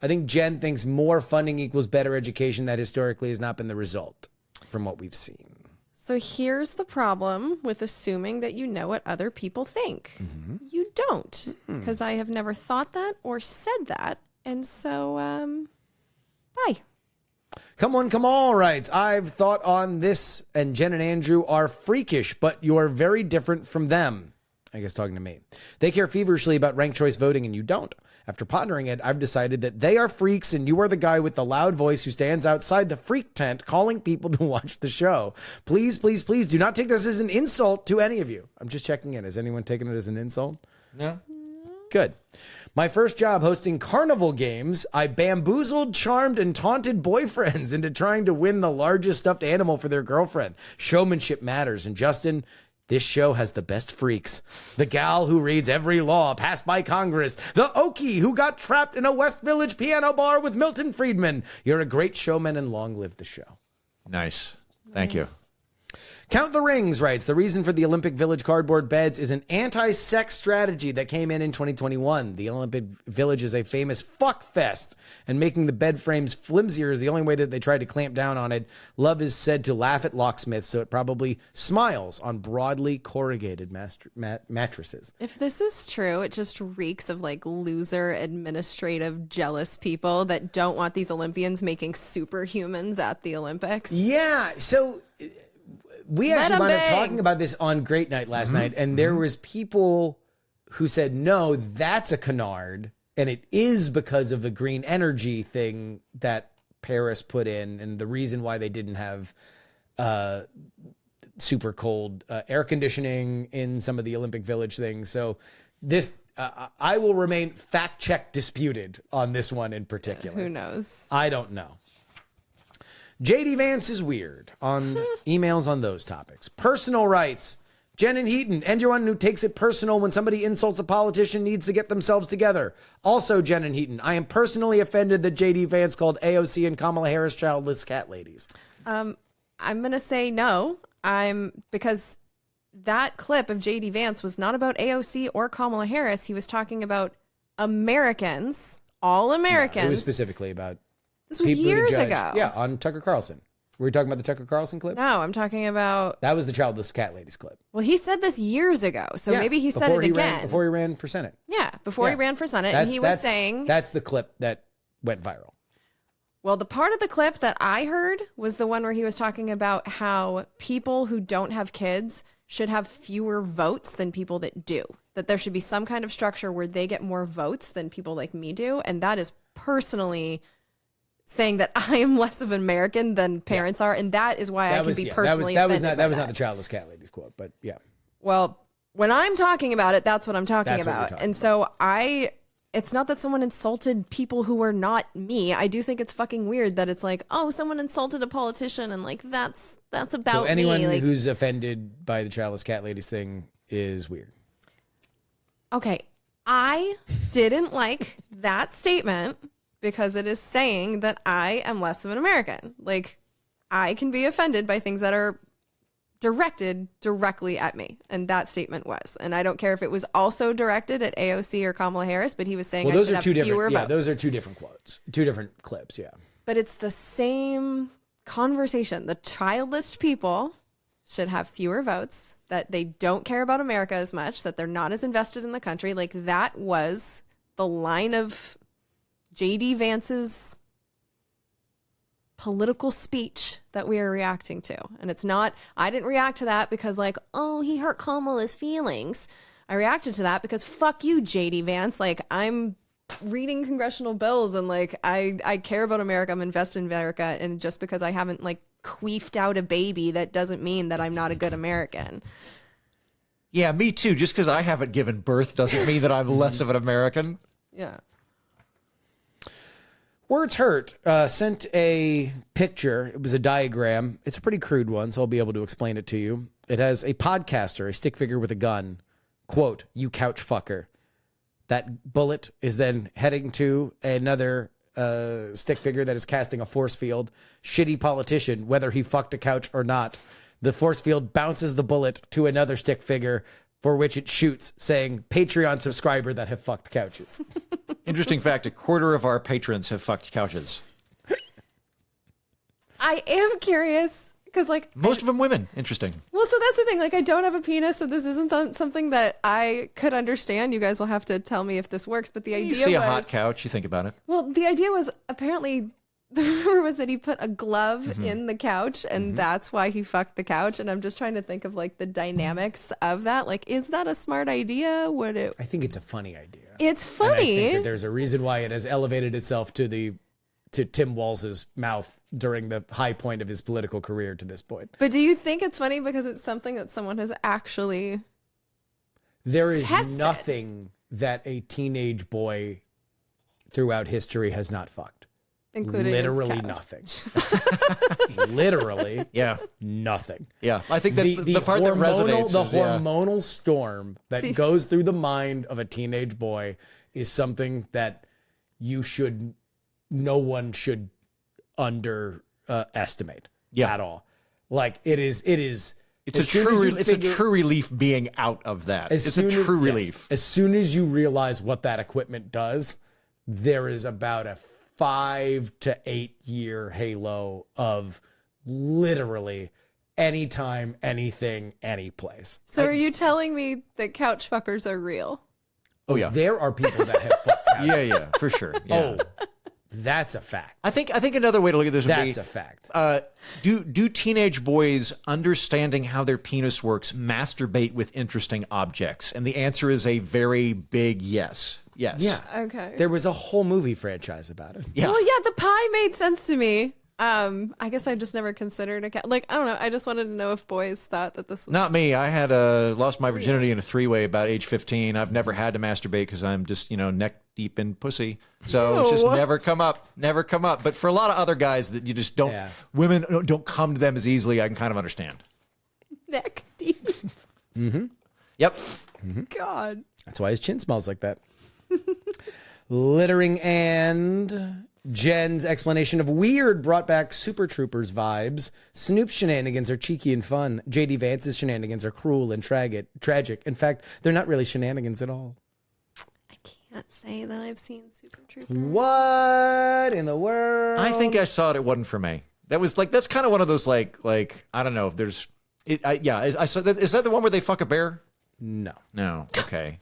[SPEAKER 1] I think Jen thinks more funding equals better education. That historically has not been the result from what we've seen.
[SPEAKER 2] So here's the problem with assuming that you know what other people think. You don't, because I have never thought that or said that. And so, bye.
[SPEAKER 1] Come on, writes, I've thought on this, and Jen and Andrew are freakish, but you're very different from them. I guess talking to me. They care feverishly about ranked choice voting, and you don't. After pondering it, I've decided that they are freaks, and you are the guy with the loud voice who stands outside the freak tent calling people to watch the show. Please, please, please do not take this as an insult to any of you. I'm just checking in. Has anyone taken it as an insult?
[SPEAKER 3] No.
[SPEAKER 1] Good. My first job hosting carnival games, I bamboozled, charmed, and taunted boyfriends into trying to win the largest stuffed animal for their girlfriend. Showmanship matters. And Justin, this show has the best freaks. The gal who reads every law passed by Congress. The Okie who got trapped in a West Village piano bar with Milton Friedman. You're a great showman, and long live the show.
[SPEAKER 3] Nice. Thank you.
[SPEAKER 1] Count the Rings writes, the reason for the Olympic Village cardboard beds is an anti-sex strategy that came in 2021. The Olympic Village is a famous fuck fest, and making the bed frames flimsier is the only way that they tried to clamp down on it. Love is said to laugh at locksmiths, so it probably smiles on broadly corrugated mattresses.
[SPEAKER 2] If this is true, it just reeks of like loser, administrative, jealous people that don't want these Olympians making superhumans at the Olympics.
[SPEAKER 1] Yeah, so we actually wound up talking about this on Great Night last night, and there was people who said, no, that's a canard, and it is because of the green energy thing that Paris put in, and the reason why they didn't have super cold air conditioning in some of the Olympic Village things. So this, I will remain fact-check disputed on this one in particular.
[SPEAKER 2] Who knows?
[SPEAKER 1] I don't know. JD Vance is weird on emails on those topics. Personal rights. Jen and Heaton, anyone who takes it personal when somebody insults a politician needs to get themselves together. Also, Jen and Heaton, I am personally offended that JD Vance called AOC and Kamala Harris childless cat ladies.
[SPEAKER 2] I'm going to say no. Because that clip of JD Vance was not about AOC or Kamala Harris. He was talking about Americans, all Americans.
[SPEAKER 1] No, it was specifically about
[SPEAKER 2] this was years ago.
[SPEAKER 1] Yeah, on Tucker Carlson. Were we talking about the Tucker Carlson clip?
[SPEAKER 2] No, I'm talking about...
[SPEAKER 1] That was the childless cat ladies clip.
[SPEAKER 2] Well, he said this years ago, so maybe he said it again.
[SPEAKER 1] Before he ran for Senate.
[SPEAKER 2] Yeah, before he ran for Senate, and he was saying...
[SPEAKER 1] That's the clip that went viral.
[SPEAKER 2] Well, the part of the clip that I heard was the one where he was talking about how people who don't have kids should have fewer votes than people that do. That there should be some kind of structure where they get more votes than people like me do, and that is personally... saying that I am less of an American than parents are, and that is why I can be personally offended.
[SPEAKER 1] That was not the childless cat ladies quote, but yeah.
[SPEAKER 2] Well, when I'm talking about it, that's what I'm talking about. And so it's not that someone insulted people who are not me. I do think it's fucking weird that it's like, oh, someone insulted a politician, and like that's about
[SPEAKER 1] so anyone
[SPEAKER 2] me. Like,
[SPEAKER 1] who's offended by the childless cat ladies thing is weird.
[SPEAKER 2] Okay, I didn't like that statement. Because it is saying that I am less of an American. Like, I can be offended by things that are directed directly at me. And that statement was. And I don't care if it was also directed at AOC or Kamala Harris, but he was saying
[SPEAKER 1] Well,
[SPEAKER 2] I
[SPEAKER 1] those
[SPEAKER 2] should
[SPEAKER 1] are
[SPEAKER 2] have
[SPEAKER 1] two
[SPEAKER 2] fewer
[SPEAKER 1] different.
[SPEAKER 2] votes.
[SPEAKER 1] Yeah, those are two different quotes, two different clips. Yeah.
[SPEAKER 2] But it's the same conversation. The childless people should have fewer votes, that they don't care about America as much, that they're not as invested in the country. Like, that was the line of J.D. Vance's political speech that we are reacting to. And it's not, I didn't react to that because like, oh, he hurt Kamala's feelings. I reacted to that because fuck you, J.D. Vance. Like, I'm reading congressional bills and like, I care about America. I'm invested in America. And just because I haven't like queefed out a baby, that doesn't mean that I'm not a good American.
[SPEAKER 3] Yeah, me too. Just because I haven't given birth doesn't mean that I'm less of an American.
[SPEAKER 2] Yeah.
[SPEAKER 1] Words Hurt sent a picture. It was a diagram. It's a pretty crude one, so I'll be able to explain it to you. It has a podcaster, a stick figure with a gun. Quote, "You couch fucker." That bullet is then heading to another stick figure that is casting a force field. Shitty politician, whether he fucked a couch or not. The force field bounces the bullet to another stick figure, for which it shoots, saying, "Patreon subscriber that have fucked couches."
[SPEAKER 3] Interesting fact, a quarter of our patrons have fucked couches.
[SPEAKER 2] I am curious because like
[SPEAKER 3] Most of them women. Interesting.
[SPEAKER 2] well, so that's the thing. Like, I don't have a penis, so this isn't something that I could understand. You guys will have to tell me if this works. But the idea
[SPEAKER 3] You see a
[SPEAKER 2] was,
[SPEAKER 3] hot couch, you think about it.
[SPEAKER 2] well, the idea was apparently the rumor was that he put a glove in the couch, and that's why he fucked the couch. And I'm just trying to think of like the dynamics of that. Like, is that a smart idea? Would it?
[SPEAKER 1] I think it's a funny idea.
[SPEAKER 2] It's
[SPEAKER 1] And I think
[SPEAKER 2] funny.
[SPEAKER 1] that there's a reason why it has elevated itself to Tim Walz's mouth during the high point of his political career to this point.
[SPEAKER 2] But do you think it's funny because it's something that someone has actually?
[SPEAKER 1] There is
[SPEAKER 2] Tested.
[SPEAKER 1] nothing that a teenage boy throughout history has not fucked.
[SPEAKER 2] Including his
[SPEAKER 1] Literally
[SPEAKER 2] couch.
[SPEAKER 1] nothing. Literally
[SPEAKER 3] Yeah.
[SPEAKER 1] nothing.
[SPEAKER 3] Yeah. I think that's the part that resonates.
[SPEAKER 1] The
[SPEAKER 3] is, yeah.
[SPEAKER 1] hormonal storm that
[SPEAKER 2] See-
[SPEAKER 1] goes through the mind of a teenage boy is something that no one should underestimate
[SPEAKER 3] Yeah.
[SPEAKER 1] at all. Like it is.
[SPEAKER 3] It's
[SPEAKER 1] as soon as you
[SPEAKER 3] it's a
[SPEAKER 1] figure-
[SPEAKER 3] true relief being out of that.
[SPEAKER 1] as
[SPEAKER 3] It's a
[SPEAKER 1] soon as-
[SPEAKER 3] true
[SPEAKER 1] yes.
[SPEAKER 3] relief.
[SPEAKER 1] As soon as you realize what that equipment does, there is about a 5 to 8 year halo of literally anytime, anything, any place.
[SPEAKER 2] So are you telling me that couch fuckers are real?
[SPEAKER 3] Oh yeah.
[SPEAKER 1] There are people that have fucked couches.
[SPEAKER 3] Yeah, for sure. Yeah.
[SPEAKER 1] Oh, that's a fact.
[SPEAKER 3] I think another way to look at this would
[SPEAKER 1] That's
[SPEAKER 3] be
[SPEAKER 1] a fact.
[SPEAKER 3] do teenage boys understanding how their penis works masturbate with interesting objects? And the answer is a very big yes. Yes.
[SPEAKER 1] Yeah.
[SPEAKER 2] Okay.
[SPEAKER 1] There was a whole movie franchise about it.
[SPEAKER 3] Yeah.
[SPEAKER 2] Well, yeah, the pie made sense to me. I guess I just never considered a cat. Like, I don't know. I just wanted to know if boys thought that this was
[SPEAKER 3] Not me. I had lost my virginity in a three-way about age 15. I've never had to masturbate because I'm just, neck deep in pussy. So it's just
[SPEAKER 2] Ew.
[SPEAKER 3] never come up. But for a lot of other guys that you just don't,
[SPEAKER 1] Yeah.
[SPEAKER 3] women don't come to them as easily, I can kind of understand.
[SPEAKER 2] neck deep.
[SPEAKER 3] Yep.
[SPEAKER 2] God.
[SPEAKER 1] That's why his chin smells like that. Littering and Jen's explanation of Weird brought back Super Troopers vibes. Snoop's shenanigans are cheeky and fun. J.D. Vance's shenanigans are cruel and tragic. In fact, they're not really shenanigans at all.
[SPEAKER 2] I can't say that I've seen Super Troopers.
[SPEAKER 1] What in the world?
[SPEAKER 3] I think I saw it. It wasn't for me. That was that's kind of one of those like I don't know if there's I saw that. Is that the one where they fuck a bear?
[SPEAKER 1] No.
[SPEAKER 3] No. Okay.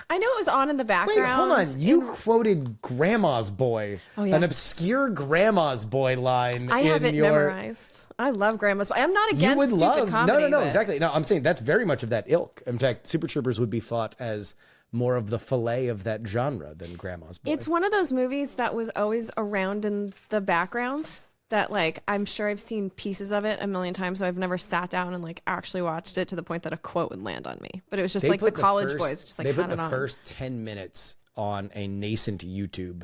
[SPEAKER 2] I know it was on in the background.
[SPEAKER 1] Wait, hold on. You quoted Grandma's Boy.
[SPEAKER 2] Oh, yeah.
[SPEAKER 1] An obscure Grandma's Boy line.
[SPEAKER 2] I have it memorized. I love Grandma's. I'm not against
[SPEAKER 1] You would
[SPEAKER 2] stupid
[SPEAKER 1] love.
[SPEAKER 2] comedy.
[SPEAKER 1] No,
[SPEAKER 2] but
[SPEAKER 1] exactly. No, I'm saying that's very much of that ilk. In fact, Super Troopers would be thought as more of the fillet of that genre than Grandma's Boy.
[SPEAKER 2] It's one of those movies that was always around in the background that, like, I'm sure I've seen pieces of it a million times, so I've never sat down and, like, actually watched it to the point that a quote would land on me. But it was just
[SPEAKER 1] They
[SPEAKER 2] like the
[SPEAKER 1] put
[SPEAKER 2] college
[SPEAKER 1] first-
[SPEAKER 2] boys just, like,
[SPEAKER 1] they put
[SPEAKER 2] had it
[SPEAKER 1] the
[SPEAKER 2] on.
[SPEAKER 1] first 10 minutes on a nascent YouTube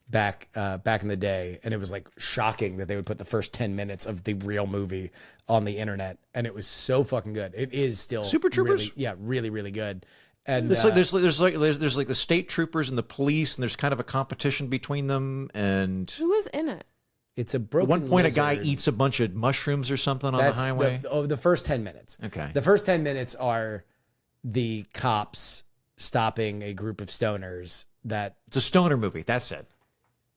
[SPEAKER 1] back in the day, and it was like shocking that they would put the first 10 minutes of the real movie on the internet, and it was so fucking good. It is still
[SPEAKER 3] Super Troopers?
[SPEAKER 1] really, really good. And
[SPEAKER 3] It's like there's like the state troopers and the police, and there's kind of a competition between them. And
[SPEAKER 2] Who was in it?
[SPEAKER 1] It's a
[SPEAKER 3] At
[SPEAKER 1] broken
[SPEAKER 3] one point, a guy
[SPEAKER 1] lizard.
[SPEAKER 3] eats a bunch of mushrooms or something on the highway.
[SPEAKER 1] The first 10 minutes.
[SPEAKER 3] Okay.
[SPEAKER 1] The first 10 minutes are the cops stopping a group of stoners that...
[SPEAKER 3] It's a stoner movie. That's it.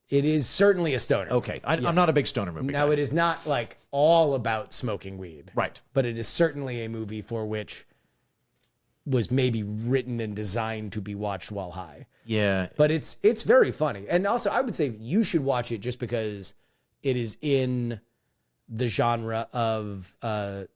[SPEAKER 1] It is certainly a stoner.
[SPEAKER 3] Okay.
[SPEAKER 1] Yes.
[SPEAKER 3] I'm not a big stoner movie
[SPEAKER 1] Now,
[SPEAKER 3] guy.
[SPEAKER 1] it is not like all about smoking weed.
[SPEAKER 3] Right.
[SPEAKER 1] But it is certainly a movie for which was maybe written and designed to be watched while high.
[SPEAKER 3] Yeah.
[SPEAKER 1] But it's very funny. And also, I would say you should watch it just because it is in the genre of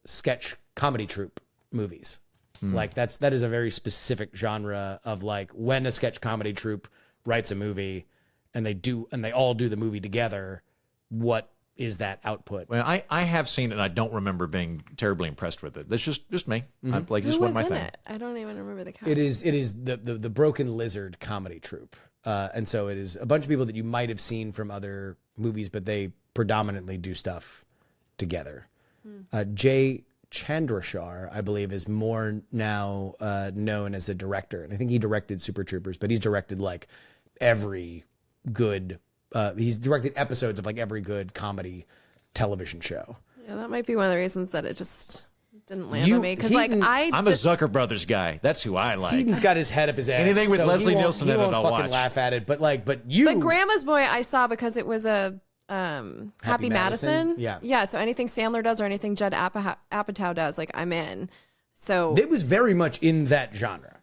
[SPEAKER 1] sketch comedy troupe movies. Like that is a very specific genre of like when a sketch comedy troupe writes a movie and they all do the movie together, what is that output?
[SPEAKER 3] Well, I have seen it, and I don't remember being terribly impressed with it. That's just me.
[SPEAKER 1] Mm-hmm.
[SPEAKER 3] I like
[SPEAKER 2] Who
[SPEAKER 3] just
[SPEAKER 2] was
[SPEAKER 3] one of my
[SPEAKER 2] in
[SPEAKER 3] thing.
[SPEAKER 2] it? I don't even remember the cast.
[SPEAKER 1] It is the Broken Lizard comedy troupe. And so it is a bunch of people that you might have seen from other movies, but they predominantly do stuff together. Jay Chandrashar, I believe, is more now known as a director. And I think he directed Super Troopers, but he's directed like every good, he's directed episodes of like every good comedy television show.
[SPEAKER 2] Yeah, that might be one of the reasons that it just didn't land
[SPEAKER 1] You-
[SPEAKER 2] on me. Because like
[SPEAKER 1] Heaton-
[SPEAKER 3] I'm a Zucker Brothers guy. That's who I like.
[SPEAKER 1] Heaton's got his head up his ass.
[SPEAKER 3] Anything with
[SPEAKER 1] so
[SPEAKER 3] Leslie
[SPEAKER 1] he won't-
[SPEAKER 3] Nielsen
[SPEAKER 1] he
[SPEAKER 3] in it,
[SPEAKER 1] won't
[SPEAKER 3] I'll
[SPEAKER 1] fucking
[SPEAKER 3] watch.
[SPEAKER 1] laugh at it. But you.
[SPEAKER 2] But Grandma's Boy I saw because it was a Happy Madison.
[SPEAKER 1] Yeah.
[SPEAKER 2] So anything Sandler does or anything Judd Apatow does, like I'm in. So
[SPEAKER 1] It was very much in that genre.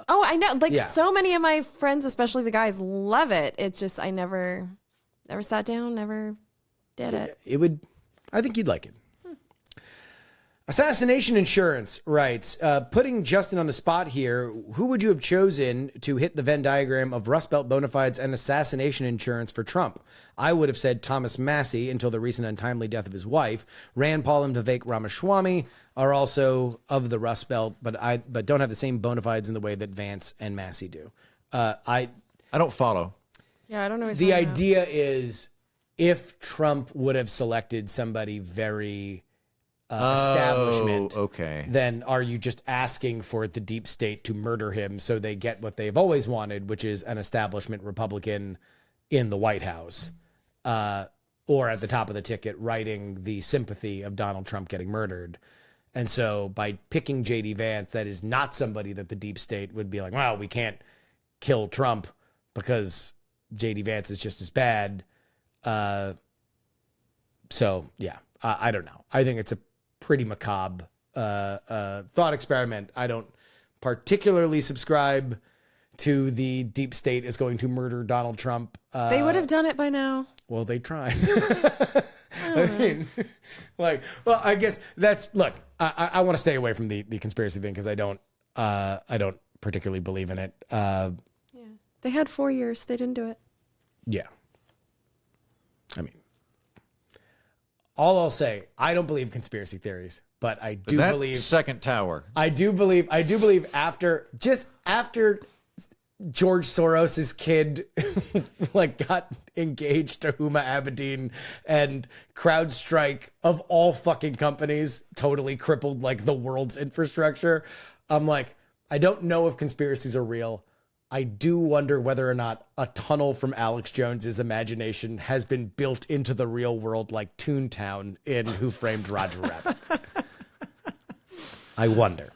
[SPEAKER 2] oh, I know. Like
[SPEAKER 1] Yeah.
[SPEAKER 2] so many of my friends, especially the guys, love it. It's just I never sat down, never did it.
[SPEAKER 1] I think you'd like it. Assassination Insurance writes, putting Justin on the spot here, who would you have chosen to hit the Venn diagram of Rust Belt bona fides and assassination insurance for Trump? I would have said Thomas Massie until the recent untimely death of his wife. Rand Paul and Vivek Ramaswamy are also of the Rust Belt, but don't have the same bona fides in the way that Vance and Massie do.
[SPEAKER 3] I don't follow.
[SPEAKER 2] Yeah, I don't know. What
[SPEAKER 1] The
[SPEAKER 2] you're talking about.
[SPEAKER 1] idea is if Trump would have selected somebody very establishment,
[SPEAKER 3] Okay.
[SPEAKER 1] then are you just asking for the deep state to murder him so they get what they've always wanted, which is an establishment Republican in the White House, or at the top of the ticket writing the sympathy of Donald Trump getting murdered? And so by picking J.D. Vance, that is not somebody that the deep state would be like, well, we can't kill Trump because J.D. Vance is just as bad. So, yeah, I don't know. I think it's a pretty macabre thought experiment. I don't particularly subscribe to the deep state is going to murder Donald Trump.
[SPEAKER 2] They would have done it by now.
[SPEAKER 1] Well, they tried. I mean, like, well, I guess look, I want to stay away from the conspiracy thing because I don't particularly believe in it.
[SPEAKER 2] They had 4 years. They didn't do it.
[SPEAKER 1] Yeah. I mean, all I'll say, I don't believe conspiracy theories, but I do
[SPEAKER 3] That
[SPEAKER 1] believe
[SPEAKER 3] second tower.
[SPEAKER 1] I do believe after George Soros's kid like got engaged to Huma Abedin and CrowdStrike of all fucking companies totally crippled like the world's infrastructure. I'm like, I don't know if conspiracies are real. I do wonder whether or not a tunnel from Alex Jones's imagination has been built into the real world like Toontown in Who Framed Roger Rabbit. I wonder.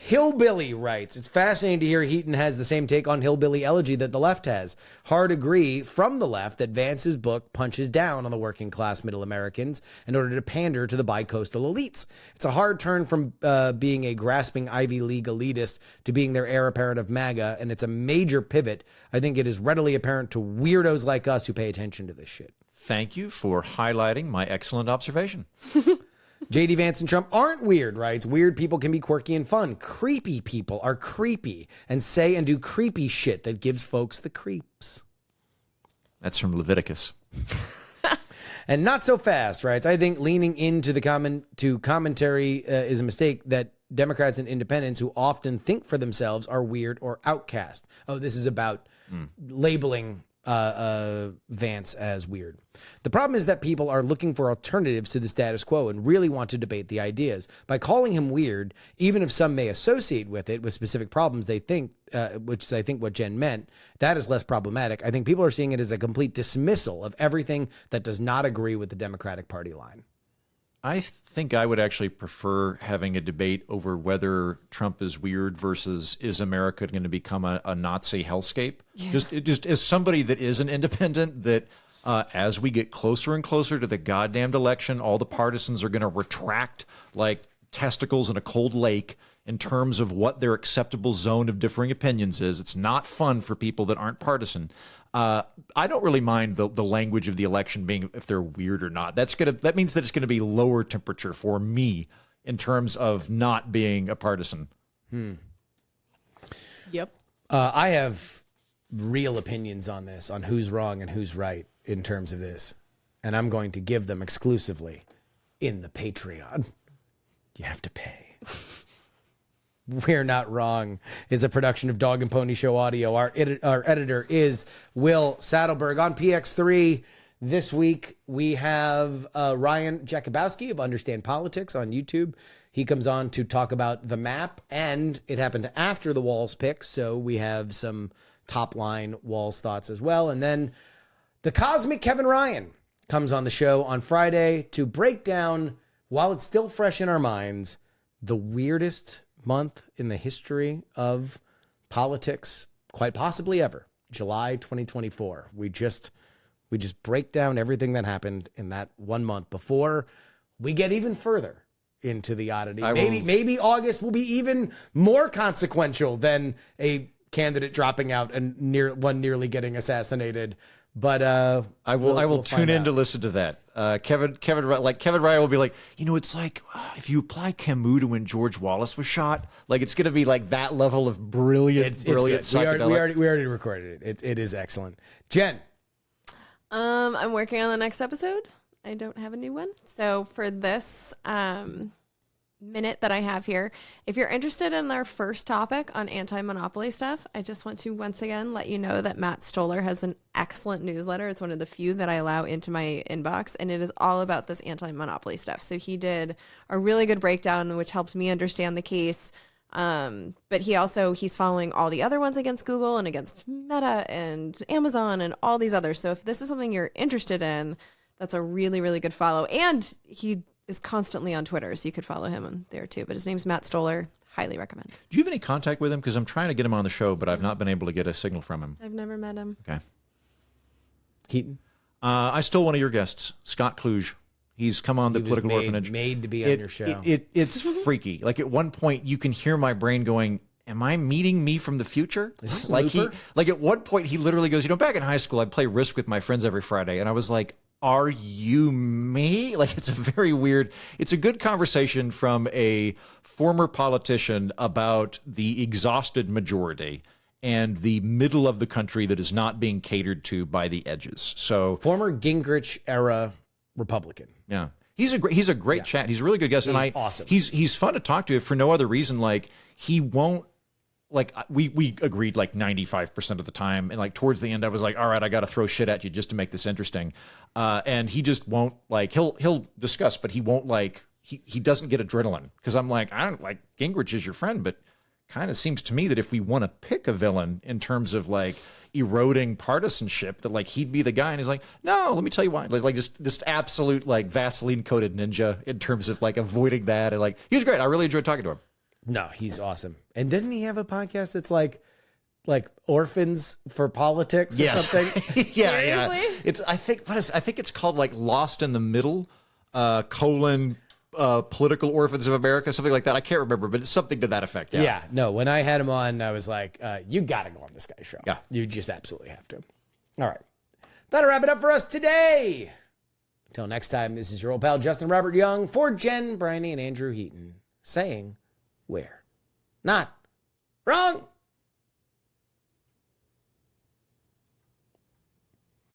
[SPEAKER 1] Hillbilly writes, it's fascinating to hear Heaton has the same take on hillbilly elegy that the left has. Hard agree from the left that Vance's book punches down on the working class middle Americans in order to pander to the bi-coastal elites. It's a hard turn from being a grasping Ivy League elitist to being their heir apparent of MAGA, and it's a major pivot. I think it is readily apparent to weirdos like us who pay attention to this shit.
[SPEAKER 3] Thank you for highlighting my excellent observation.
[SPEAKER 1] J.D. Vance and Trump aren't weird, writes. Weird people can be quirky and fun. Creepy people are creepy and say and do creepy shit that gives folks the creeps.
[SPEAKER 3] That's from Leviticus.
[SPEAKER 1] And not so fast, writes. I think leaning into the commentary is a mistake that Democrats and independents who often think for themselves are weird or outcast. Oh, this is about labeling Vance as weird. The problem is that people are looking for alternatives to the status quo and really want to debate the ideas. By calling him weird, even if some may associate with it with specific problems they think, which is I think what Jen meant, that is less problematic. I think people are seeing it as a complete dismissal of everything that does not agree with the Democratic Party line.
[SPEAKER 3] I think I would actually prefer having a debate over whether Trump is weird versus is America going to become a Nazi hellscape. Yeah. Just as somebody that is an independent, that as we get closer and closer to the goddamned election, all the partisans are going to retract like testicles in a cold lake in terms of what their acceptable zone of differing opinions is. It's not fun for people that aren't partisan. I don't really mind the language of the election being if they're weird or not. That means that it's gonna be lower temperature for me in terms of not being a partisan.
[SPEAKER 2] Yep.
[SPEAKER 1] I have real opinions on this, on who's wrong and who's right in terms of this, and I'm going to give them exclusively in the Patreon. You have to pay. We're Not Wrong is a production of Dog and Pony Show Audio. Our editor is Will Saddleberg. On PX3 this week, we have Ryan Jakubowski of Understand Politics on YouTube. He comes on to talk about the map, and it happened after the Walz pick, so we have some top-line Walz thoughts as well. And then the Cosmic Kevin Ryan comes on the show on Friday to break down, while it's still fresh in our minds, the weirdest month in the history of politics, quite possibly ever. July 2024. We just break down everything that happened in that 1 month before we get even further into the oddity. Maybe August will be even more consequential than a candidate dropping out and one nearly getting assassinated. But
[SPEAKER 3] I will tune in to listen to that. Kevin Ryan will be like, it's like if you apply Camus to when George Wallace was shot, like it's going to be like that level of brilliant.
[SPEAKER 1] We already recorded it. It is excellent. Jen,
[SPEAKER 2] I'm working on the next episode. I don't have a new one, so for this minute that I have here, if you're interested in our first topic on anti-monopoly stuff, I just want to once again let you know that Matt Stoller has an excellent newsletter. It's one of the few that I allow into my inbox, and it is all about this anti-monopoly stuff. So he did a really good breakdown, which helped me understand the case. But he's following all the other ones against Google and against Meta and Amazon and all these others. So if this is something you're interested in, that's a really, really good follow. And he is constantly on Twitter, so you could follow him on there too. But his name's Matt Stoller. Highly recommend.
[SPEAKER 3] Do you have any contact with him? Because I'm trying to get him on the show, but I've not been able to get a signal from him.
[SPEAKER 2] I've never met him.
[SPEAKER 3] Okay.
[SPEAKER 1] Heaton?
[SPEAKER 3] I stole one of your guests, Scott Kluge. He's come on the Political Orphanage.
[SPEAKER 1] Made to be on your show.
[SPEAKER 3] It's freaky. Like at one point, you can hear my brain going, am I meeting me from the future? Like at one point, he literally goes, back in high school, I'd play Risk with my friends every Friday. And I was like, are you me? Like, it's a good conversation from a former politician about the exhausted majority and the middle of the country that is not being catered to by the edges. So
[SPEAKER 1] former Gingrich era Republican.
[SPEAKER 3] Yeah. He's a great chat. He's a really good guest.
[SPEAKER 1] He's awesome.
[SPEAKER 3] He's fun to talk to for no other reason. Like he won't, like we agreed like 95% of the time. And like towards the end, I was like, all right, I got to throw shit at you just to make this interesting. And he just won't like, he'll discuss, but he won't like, he doesn't get adrenaline. Cause I'm like, I don't like Gingrich is your friend, but kind of seems to me that if we want to pick a villain in terms of like eroding partisanship, that like he'd be the guy. And he's like, no, let me tell you why. Like just absolute like Vaseline coated ninja in terms of like avoiding that. And like, he was great. I really enjoyed talking to him.
[SPEAKER 1] No, he's awesome. And didn't he have a podcast that's like orphans for politics or something?
[SPEAKER 3] Yeah. I think it's called like Lost in the Middle, Political Orphans of America, something like that. I can't remember, but it's something to that effect.
[SPEAKER 1] Yeah. No, when I had him on, I was like, you got to go on this guy's show.
[SPEAKER 3] Yeah.
[SPEAKER 1] You just absolutely have to. All right. That'll wrap it up for us today. Until next time, this is your old pal, Justin Robert Young, for Jen, Bryony, and Andrew Heaton, saying, we're not wrong.